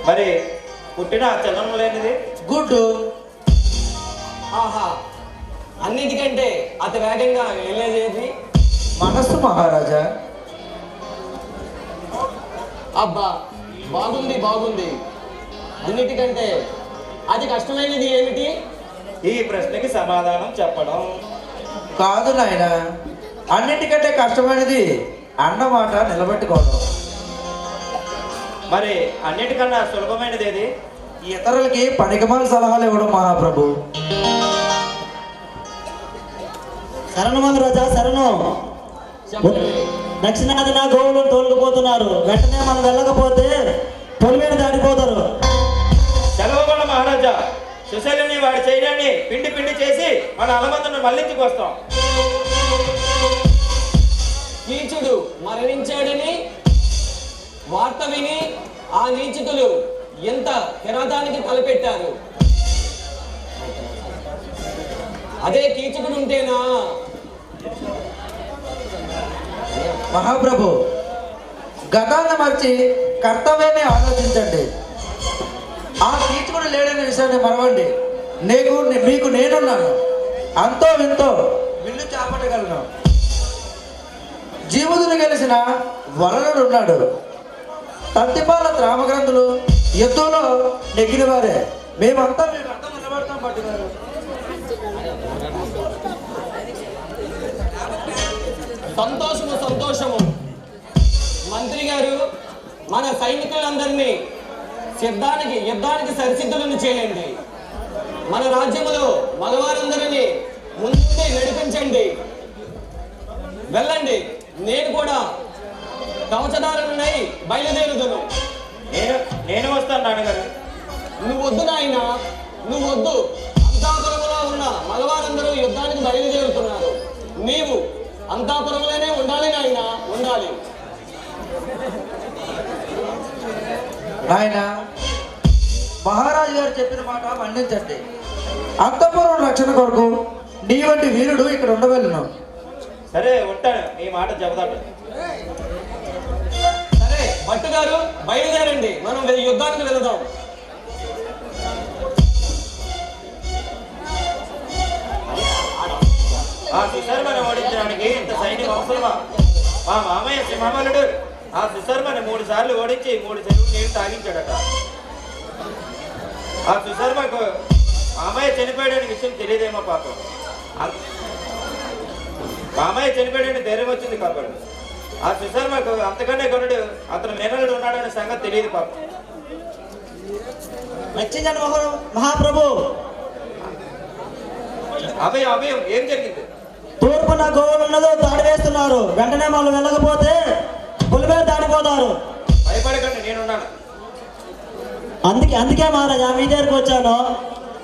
మరి పుట్టిన చలనం లేనిది? గుడ్డు. ఆహా, అన్నిటికంటే అతి వేగంగా వెళ్ళేది? మనస్సు మహారాజా. అబ్బా, బాగుంది బాగుంది. అన్నిటికంటే అది కష్టమైనది ఏమిటి? ఈ ప్రశ్నకి సమాధానం చెప్పడం. కాదు నాయన, అన్నిటికంటే కష్టమైనది అన్నమాట నిలబెట్టుకోవడం. మరి అన్నిటికన్నా సులభమైనది ఏది? ఇతరులకి పనికిమాల సలహాలు ఇవ్వడం మహాప్రభు. శరణు మహారాజా, శరణు. దక్షిణాది నా గోవులను తోలుకుపోతున్నారు. వెంటనే మనం వెళ్ళకపోతే పొలిమేను దాటిపోతారు. సెలవుగొండ మహారాజా, సుశైలిని వాడి చేయడాన్ని పిండి పిండి చేసి మన అలమందును మళ్ళించుకొస్తాం. నీచుడు మరణించాడని వార్త విని ఆ నీచుతులు ఎంత కిరాతానికి తలపెట్టారు. అదే కీచకుడు ఉంటేనా? మహాప్రభు, గతాన్ని మర్చి కర్తవ్యాన్ని ఆలోచించండి. ఆ కీచకుడు లేడనే విషయాన్ని మరవండి. మీకు నేనున్నాను. అంతో వింతో విల్లు చేపట్టగలను. జీవుదులు గెలిచిన వలనుడు ఉన్నాడు. తంతిపాల రామగ్రంథులు యుద్ధంలో నెగ్గిన వారే. మేమంతా మీ రక్తం నిలబడతాం పట్టుగారు. సంతోషము సంతోషము. మంత్రి గారు, మన సైనికులందరినీ యుద్ధానికి సరిసిద్ధులను చేయండి. మన రాజ్యములో మగవారందరినీ ముందే నడిపించండి. వెళ్ళండి, నేను కూడా కవచదారులనై బయలుదేరుదును. నేను వస్తాను నాన్నగారు. నువ్వు వద్దు నాయన, నువ్వు వద్దు. అంతాపురములో ఉన్న మగవారందరూ యుద్ధానికి బయలుదేరుతున్నారు. నీవు అంతాపురంలోనే ఉండాలి నాయన, ఉండాలి. నాయన, మహారాజు గారు చెప్పిన మాట మన్నించండి. అంతఃపురం రక్షణ కొరకు నీ వంటి వీరుడు ఇక్కడ ఉండవలను. సరే ఉంటాను, ఈ మాట చెబుతాడు. సరే భట్టు గారు బయలుదేరండి, మనం యుద్ధానికి వెళదాం. ఆ సుశర్మని ఓడించడానికి ఇంత సైన్యం అవసరమా? మా మామయ్య సింహబలుడు ఆ సుశర్మని 3 సార్లు ఓడించి 3 చెరువులు నీళ్లు తాగించాడట. ఆ సుశర్మకు మామయ్య చనిపోయాడని విషయం తెలియదేమో పాపం. మామయ్య చనిపోయాడని ధైర్యం వచ్చింది కాబట్టి ఆ సుశర్మకు అంతకన్నా గనుడు అతను మేనలుడు ఉన్నాడనే సంగతి తెలియదు పాపం. వచ్చిందండి మహాప్రభు. అభయం అభయం ఏం జరిగింది? తూర్పున గోవులు ఉన్నదో దాడి వేస్తున్నారు. వెంటనే వాళ్ళు వెళ్ళకపోతే పులిమే దాడిపోతారు. భయపడకండి, నేనున్నాను. అందుకే మహారాజా మీ దగ్గరికి వచ్చాను.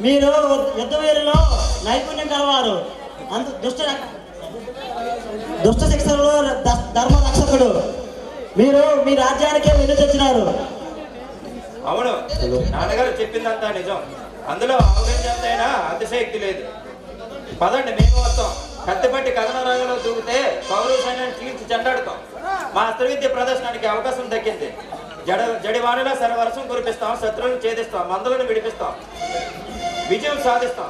మీరు యుద్ధ వీరులో నైపుణ్యం కలవారు. దుష్ట శిక్షలో ధర్మ రక్షకుడు. మీరు మీ రాజ్యానికే వెన్ను తెచ్చినారు. అవును, నాన్నగారు చెప్పిందంతా నిజం. అందులో అవగంజంతైనా అతిశయక్తి లేదు. పదండి, మేము వస్తాం. కత్తిపట్టి కథన రంగంలో దూకితే కౌరవ సైన్యాన్ని చీల్చి చెండాడుతాం. మా అస్త్ర విద్య ప్రదర్శనానికి అవకాశం దక్కింది. జడివాణిలో సర్వరసం కురిపిస్తాం, శత్రువులను ఛేదిస్తాం, మందులను విడిపిస్తాం, విజయం సాధిస్తాం.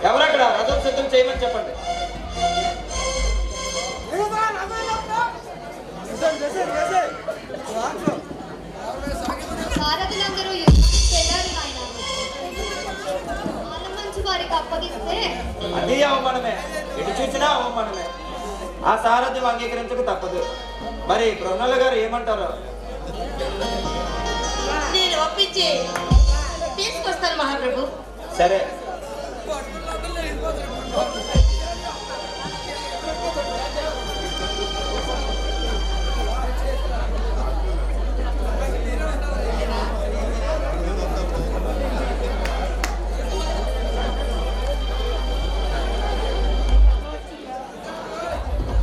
ఎవరక్కడ రథం సిద్ధం చేయమని చెప్పండి. సారథులందరూ యుద్ధానికి వెళ్ళారు నాయన. వాళ్ళ మంచి వారికి అప్పగిస్తే అది అవమానమే, ఎటు చూసినా అవమానమే. ఆ సారథ్యం అంగీకరించక తప్పదు. మరి బృహన్నల గారు ఏమంటారు? నేను ఒప్పించి తీసుకొస్తాను మహాప్రభు. సరే,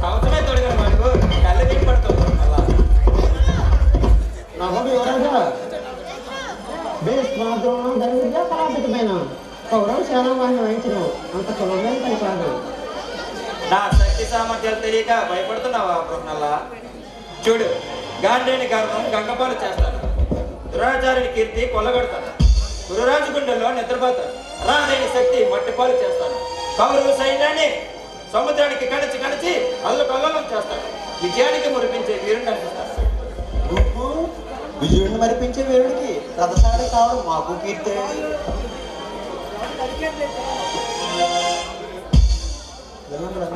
కవచమే తొడిగిన వాడు కళ్ళు తిరిగి పడుతుంది. నా శక్తి సామర్థ్యాలు తెలియక భయపడుతున్నావా బృహన్నల్లా? చూడు, గాంధీని గర్వం గంగపాలు చేస్తాను, దురాచార్యుని కీర్తి కొల్లగొడతాను, గురురాజు గుండెల్లో నిద్రపోతాను, రాదేని శక్తి మట్టిపాలు చేస్తాను, కౌరవ సైన్యాన్ని సముద్రానికి కణచి అల్లకల్లోలం చేస్తాను, విజయానికి మురిపించే వీరుని అనిపిస్తాను. విజయుడిని మరిపించే వీరుడికి రథసారి కావడం మాకు కీర్తి.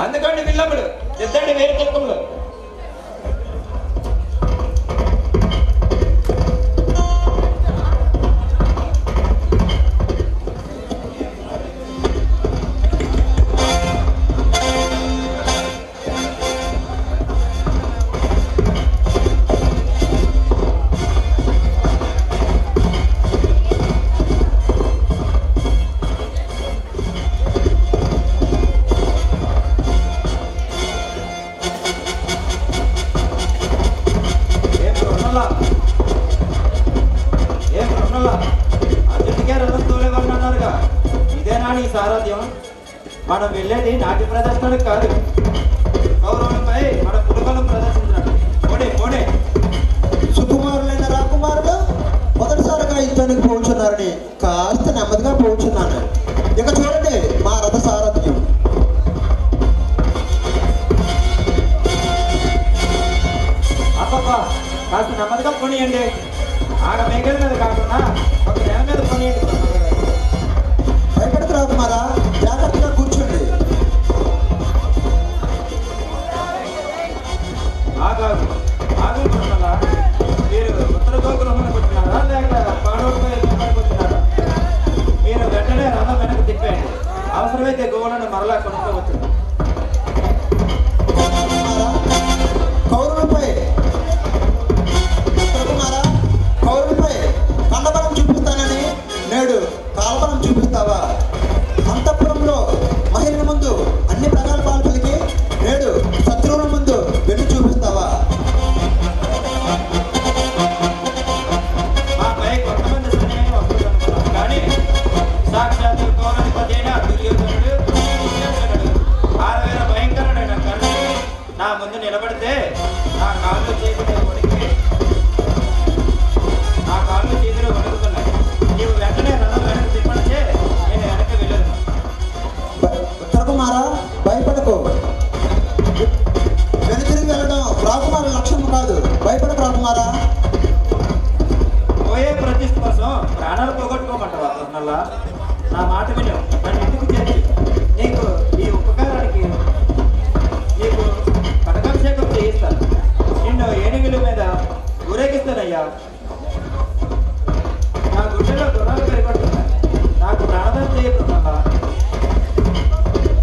అందుకండి విల్లముడు ఇద్దండి వేరు తిలకంలో. సారథ్యం మనం వెళ్ళేది నాట్య ప్రదర్శనకు కాదు, కౌరవులపై మన పులుబలం ప్రదర్శించడానికి. పోనే సుకుమారులైన రాకుమారులు మొదటిసారిగా యుద్ధానికి పోచున్నారని కాస్త నెమ్మదిగా పోచున్నాను. ఇక చూడండి మా రథ సారథ్యం. అబ్బబ్బా, కాస్త నెమ్మదిగా కొనియండి. ఆడ మేఘల మీద కాకుండా ఒక నెల మీద కొనియండి. భయపడుతు రాకుమారా, జాగ్రత్తగా కూర్చోండి. ఆగు మీరు ఉత్తర గోకులంలోకి వచ్చినారా లేక పాడవపై వచ్చినారా? మీరు వెంటనే రథం వెనక్కి తిప్పేయండి. అవసరమైతే గోవులను మరలా కొనుక్కోవచ్చు. కౌరవులపై కండబలం చూపిస్తానని నా గుండెలో గుణాలు పెరిగొట్టున్నాయి. నాకు ప్రాణం చేయకుండా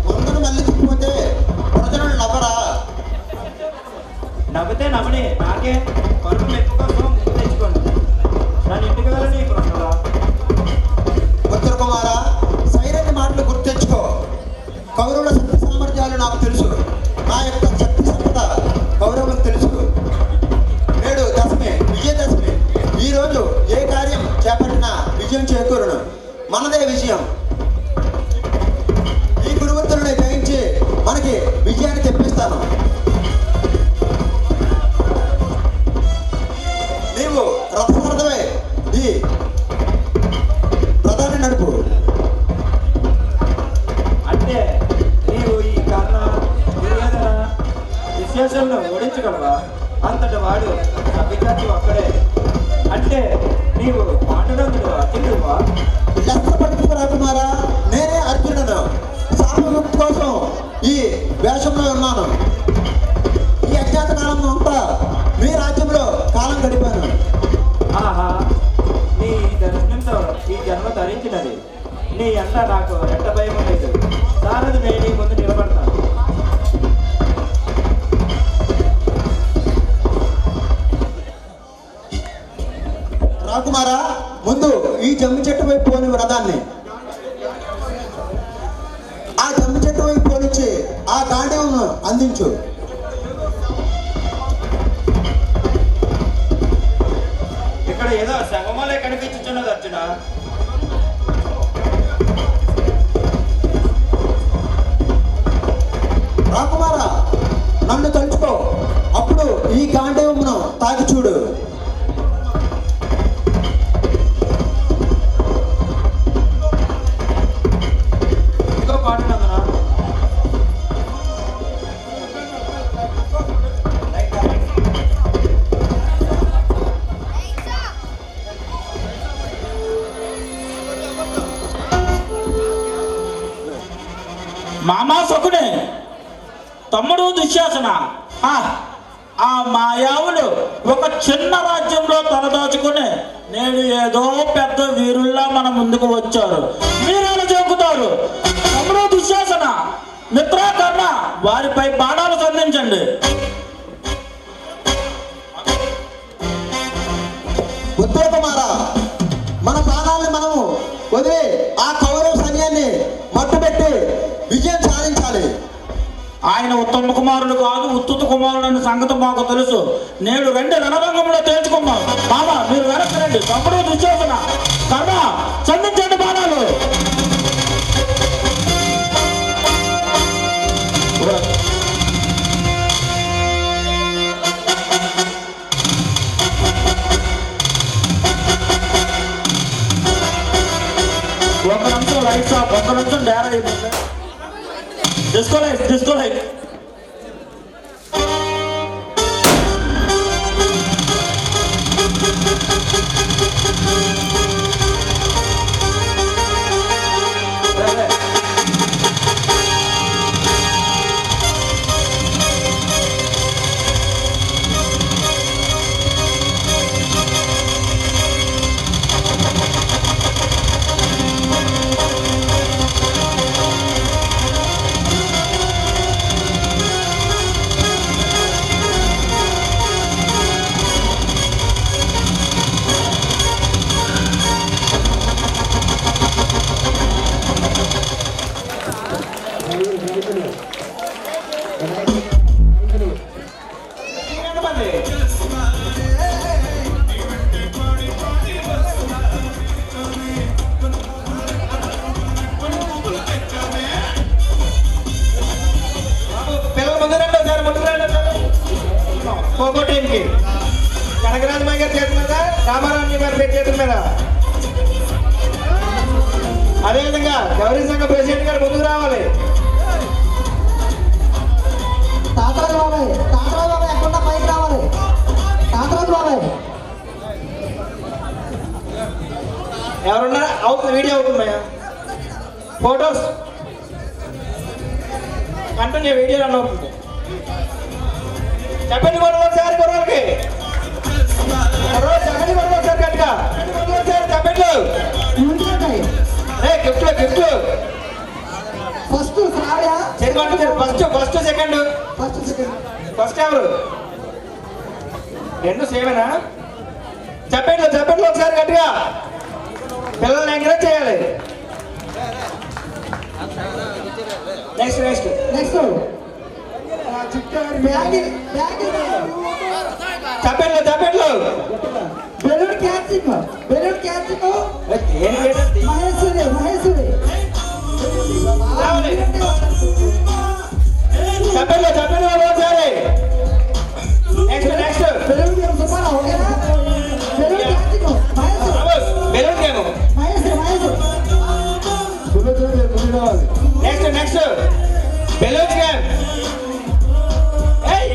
వందను మళ్ళించకపోతే ప్రజలు నవ్వరా? నవ్వితే నవ్వని, నాకే పనులు ఎక్కువ కోసం ముందు తెచ్చుకోండి. నన్ను ఇంటికి వెళ్ళని ఇప్పుడు ఉత్తర కుమారా, సైరని మాటలు గుర్తెచ్చుకో. కౌరవుల శక్తి సామర్థ్యాలు నాకు తెలుసు. నా యొక్క శక్తి సంపద కౌరవులకు తెలుసు. నేడు దశమి, విజయదశమి. ఈరోజు ఏ కార్యం చేపట్టినా విజయం చేకూరును. మనదే విజయం. ఈ గురువంతులను జయించి మనకి విజయాన్ని తెప్పిస్తాను. నీవు రథసారథమే, ఈ రథాన్ని నడుపు. అంటే నీవు ఈ కర్ణ, దుర్యోధన, విశేషంలో ఓడించగలవా? అంతటి వాడు సభ్యజాతి ఒక్కడే. అంటే నీవు పాండురంగుడు అర్జునుడువా? లెక్క పట్టుకు రాకుమారా, నేనే అర్జునుడు. శాపముక్తి కోసం ఈ వేషంలో ఉన్నాను. ఈ అజ్ఞాత కాలం అంతా మీ రాజ్యంలో కాలం గడిపాను. ఆహా, నీ దర్శనంతో ఈ జన్మ ధరించినది. నీ అంట నాకు ఎంత భయం లేదు. సారథి నేను నీ ముందు నిలబడతాను. రాకుమారా, ముందు ఈ జమ్మి చెట్టు వైపు పోని రథాన్ని. ఆ జమ్మి చెట్టు వైపు పోనిచ్చి ఆ గాంధీవును అందించు. ఇక్కడ ఏదో శవమలే కనిపించుచున్నది అర్జున. రాకుమారా, నన్ను తలుచుకో. అప్పుడు ఈ గాంధీవమును తాగి చూడు. ఇంకో పాట నందన. మామా సకునే, తమ్ముడు దుశ్శాసన, ఆ మాయావులు ఒక చిన్న రాజ్యంలో తలదాచుకుని నేడు ఏదో పెద్ద వీరుల్లా మన ముందుకు వచ్చారు. మీరేలా చెబుతారు? తమ్ముడు దుశ్శాసన, మిత్ర కర్ణ, వారిపై బాణాలు సంధించండి. ఉత్తర కుమారా, మన ప్రాణాలను మనము వదిలి ఆ కౌరవ సైన్యాన్ని మట్టుపెట్టి విజయం సాధించాలి. ఆయన ఉత్తమ కుమారుడు కాదు, ఉత్తుత కుమారుడు అనే సంగతి మాకు తెలుసు. నేడు రెండు రణరంగంలో తేల్చుకున్నాం. మామ, మీరు వెనక్కి రండి. తమ్ముడు దుశ్శాసన, కర్ణ, సంధించండి బాణాలు. ఒక నిమిషం లైట్స్ ఆఫ్, ఒక్క నిమిషం డేరా అయిపోతుంది. Disco light, disco light. Kho kho టీంకి కనకరాజమయ్య గారి చేతి మీద, రామారాణి గారి చేతుల మీద. అదేవిధంగా గౌరీ సంఘ ప్రెసిడెంట్ గారు ముందుకు రావాలి. తాతరాజు బాబాయ్, తాతరాజు బాబాయ్ ఎక్కడ పైకి రావాలి. తాతరాజు బాబాయ్ ఎవరున్నా అవుతుంది, వీడియో అవుతుందయ్యా. ఫోటోస్ కంటిన్యూ, వీడియో రన్ అవుతుంది. చెప్పండి కూడా ఒకసారి గుర్రాలకి. గిఫ్ట్లు first Sravya first second first ఎవరు రెండు సేమేనా చెప్పండి ఒకసారి గట్టిగా పిల్లల్ని ఎంకరేజ్ చేయాలి నెక్స్ట్ చెప్పండి బెలూన్ క్యాచింగ్ మహేశ్వరి చెప్పండి ఒకసారి నెక్స్ట్ బెలూన్ గేమ్ సుమారు ఓకేనా balloon catching balloon game next balloons game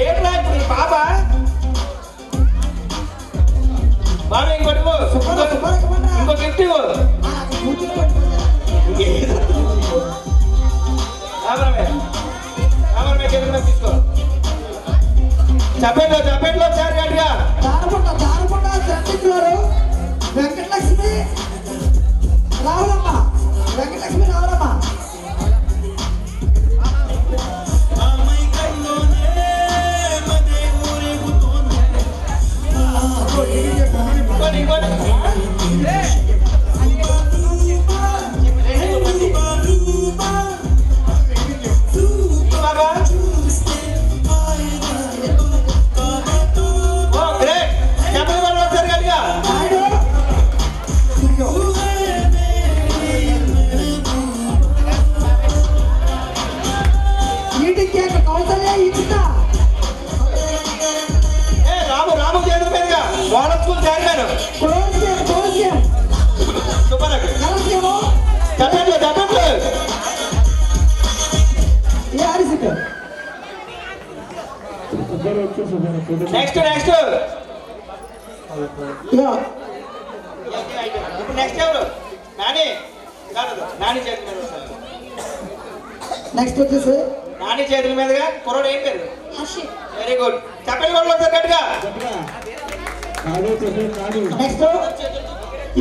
ఏం రాదు పాప బాబు ఇంకో గిఫ్ట్ ఇవ్వు తీసుకో చెప్పండి ఒకసారి గట్టిగా దానపుండ చంద్రుడు వెంకటలక్ష్మి రావులమ్మ నెక్స్ట్ ఎవరు నెక్స్ట్ వచ్చేసి నాని చేతుల మీదుగా కుర్రోడు ఏం పేరు వెరీ గుడ్ చెప్పండి ఒకసారి గట్టిగా నెక్స్ట్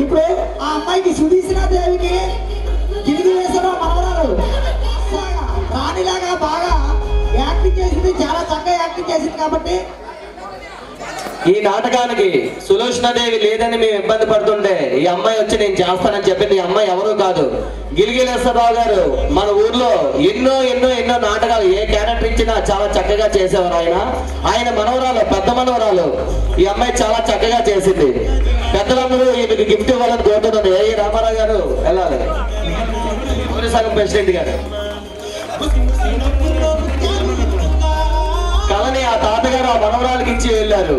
ఇప్పుడు ఆ అమ్మాయికి సుదీశ్వర దేవికి గిరిగి వేసిన మనవరాలు రాణిలాగా బాగా యాక్టింగ్ చేసింది, చాలా చక్కగా యాక్టింగ్ చేసింది. కాబట్టి ఈ నాటకానికి సులోచనాదేవి లేదని మేము ఇబ్బంది పడుతుంటే ఈ అమ్మాయి వచ్చి నేను చేస్తానని చెప్పింది. ఈ అమ్మాయి ఎవరు కాదు, గిలిగిలేశ్వరరావు గారు. మన ఊర్లో ఎన్నో నాటకాలు ఏ క్యారెక్టర్ ఇచ్చినా చాలా చక్కగా చేసేవారు ఆయన మనవరాలు, పెద్ద మనవరాలు. ఈ అమ్మాయి చాలా చక్కగా చేసింది. పెద్దలందరూ ఈమెకి గిఫ్ట్ ఇవ్వాలని కోరుతున్నాను. ఏ రామారావు గారు వెళ్ళాలి, సంఘం ప్రెసిడెంట్ గారు. కళని ఆ తాతగారు ఆ మనవరాలకి ఇచ్చి వెళ్ళారు.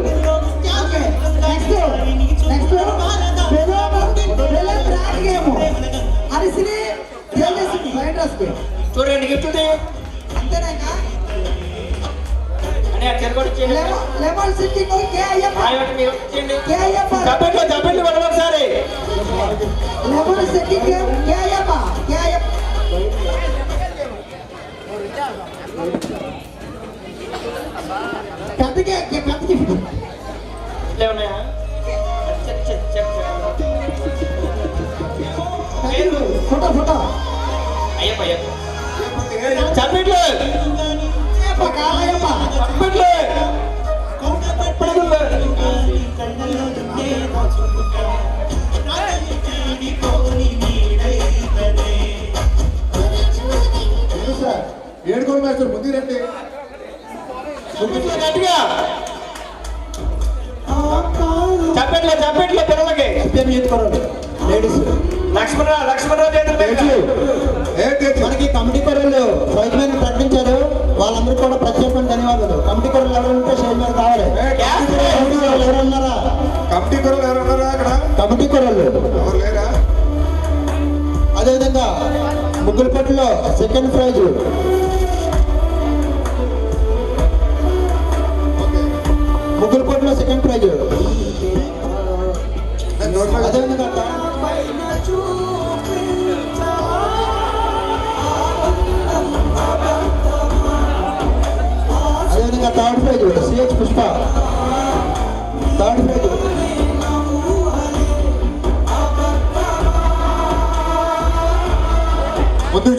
చూడండి గిఫ్ట్ చెప్పండి ఒకసారి. ఫోటో చెప్పండి ఏడుకోండి మాస్టర్ ముందు రండి. గట్టిగా చెప్పండి పిల్లలకి లేడీస్ లక్ష్మణరావు మనకి కమిటీ కొరలు ప్రైజ్ మీద ప్రకటించారు. వాళ్ళందరికీ కూడా ప్రత్యేకమైన ధన్యవాదాలు. కమిటీ కొరలు ఎవరు ఉంటే షేర్ మీద కావాలి. ఎవరున్నారా? కమిటీ కొరలు ఎవరున్నారా? అక్కడ కమిటీ కొరలు ఎవరు లేరా? అదేవిధంగా ముగ్గులపట్టులో సెకండ్ ప్రైజ్, ముగ్గులపట్టులో సెకండ్ ప్రైజ్. అదేవిధంగా third prize CH Pushpa, third prize.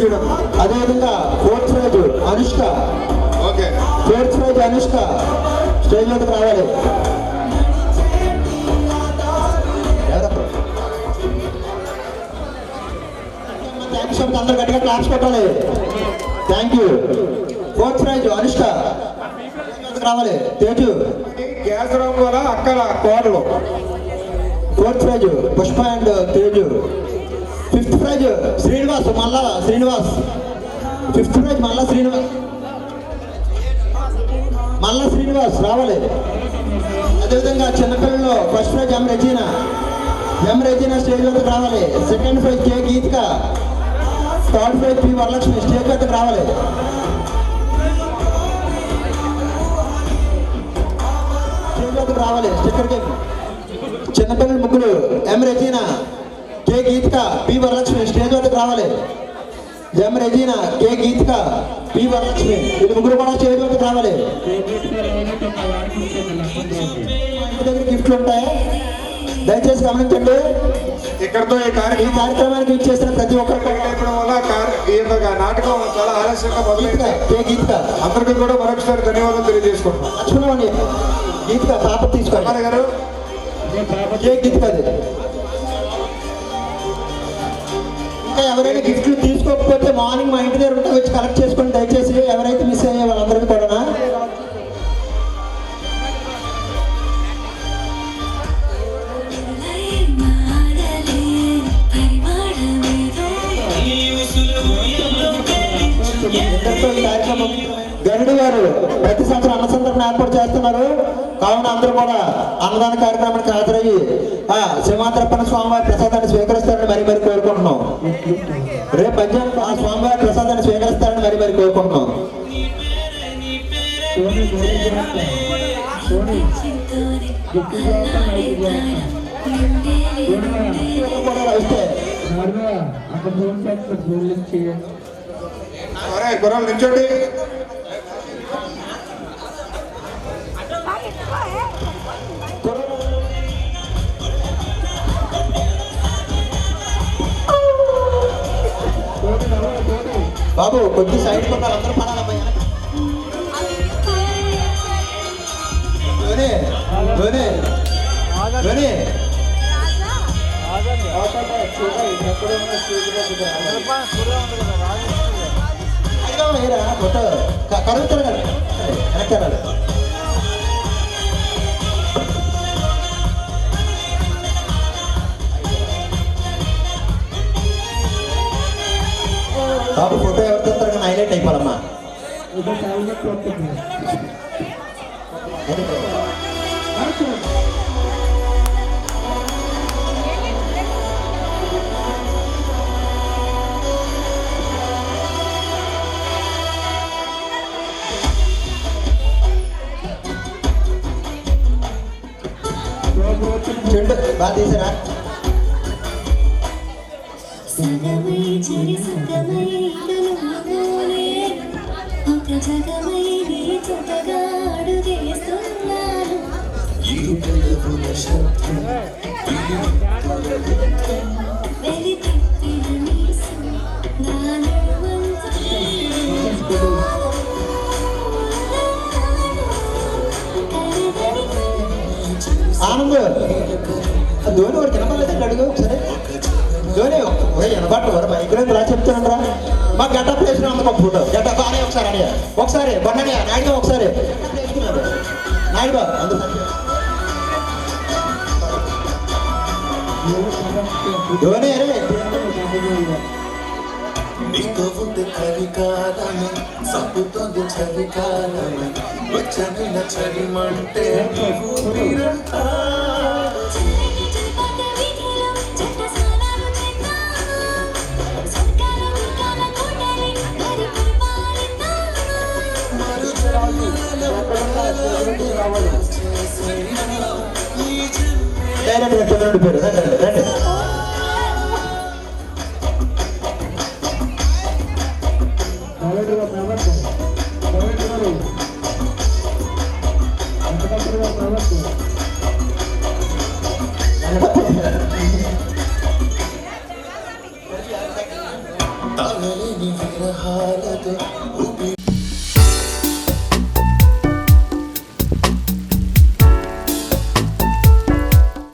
చూడం. అదేవిధంగా fourth prize Anushka. Okay, fourth prize Anushka stage మీదకి రావాలి. థ్యాంక్స్ అందరు గట్టిగా క్లాప్స్ కొట్టాలి. Thank you. Fourth prize Anushka రావాలి. తేజు గ్యాస్ రంగు వల్ల అక్కడ కోడలు. Fourth prize Pushpa and Teju. Fifth prize Srinivas మల్లా శ్రీనివాస్. ఫిఫ్త్ ప్రైజ్ మల్లా శ్రీనివాస్ రావాలి. అదేవిధంగా చిన్నపిల్లలు first prize M Regina stage వద్దకు రావాలి. Second prize K Geethika. Third prize P Varalakshmi stage వద్దకు రావాలి. స్టిక్కర్ కేక్ చిన్నపిల్లల ముగ్గురు M Regina, K Geethika, P Varalakshmi stage వద్దకు రావాలి. M Regina, K Geethika, P Varalakshmi ఇది ముగ్గురు కూడా స్టేజ్ వద్దకు రావాలి. దగ్గర గిఫ్ట్లు ఉంటాయి, దయచేసి గమనించండి. ఇక్కడతో ఈ కార్యక్రమానికి ఇచ్చేసిన ప్రతి ఒక్కరికి వల్ల నాటకం చాలా ఆలస్యంగా మొదలైంది. కే గీతిక అందరికీ కూడా మరొకసారి ధన్యవాదాలు తెలియజేసుకుంటున్నాం. లక్ష్మణ్ గీతిక పాప తీసుకోవాలి గారు. కే గీతిక అది. ఇంకా ఎవరైనా గిఫ్ట్లు తీసుకోకపోతే మార్నింగ్ మా ఇంటి దగ్గర ఉంటే వచ్చి కలెక్ట్ చేసుకొని దయచేసి ఎవరైతే మిస్ అయ్యే వాళ్ళందరికీ కూడా కార్యక్రమం గరుడు గారు ప్రతి సంవత్సరం అన్న సందర్భం ఏర్పాటు చేస్తున్నారు. కావున అందరూ కూడా అన్నదాన కార్యక్రమానికి హాజరయ్యి సింహాద్రప్పన్న స్వామివారి ప్రసాదాన్ని స్వీకరిస్తారని మరి కోరుకుంటున్నాం. రేపు మధ్యాహ్నం ఆ స్వామివారి ప్రసాదాన్ని స్వీకరిస్తారని మరి కోరుకుంటున్నాం. గుర్రాలు నిల్చోండి. బాబు కొద్ది సైడ్ కొట్టాలి, అందరూ పడాలమ్మా. కరుగుతారు కదా వెనక్కి. బాబు ఫోటో ఎవరు తీస్తారు కానీ హైలైట్ అయిపోవాలమ్మా. చెండు బాగా తీసారా? ఆనంద్ ధోని వాడు తినపడలేదండి, అడుగు ఒకసారి. ధోని వినపట్టు వారు మైక్రో ఇలా చెప్తాను రా. మా గడ్డప్ వేసిన అందుకు ఒక ఫోటో గడ్డప్ అని ఒకసారి అడిగా, ఒకసారి బండనియా నాయుడు ఒకసారి వేసుకున్నాడు నాయుడు అందుకు ధోని కలికాలమే సపుతోంది చలికాలమే వచ్చనిన చలిమంటే డైరెక్ట్గా పిల్లలు పేరు రండి. తాగలేని విరహాలతో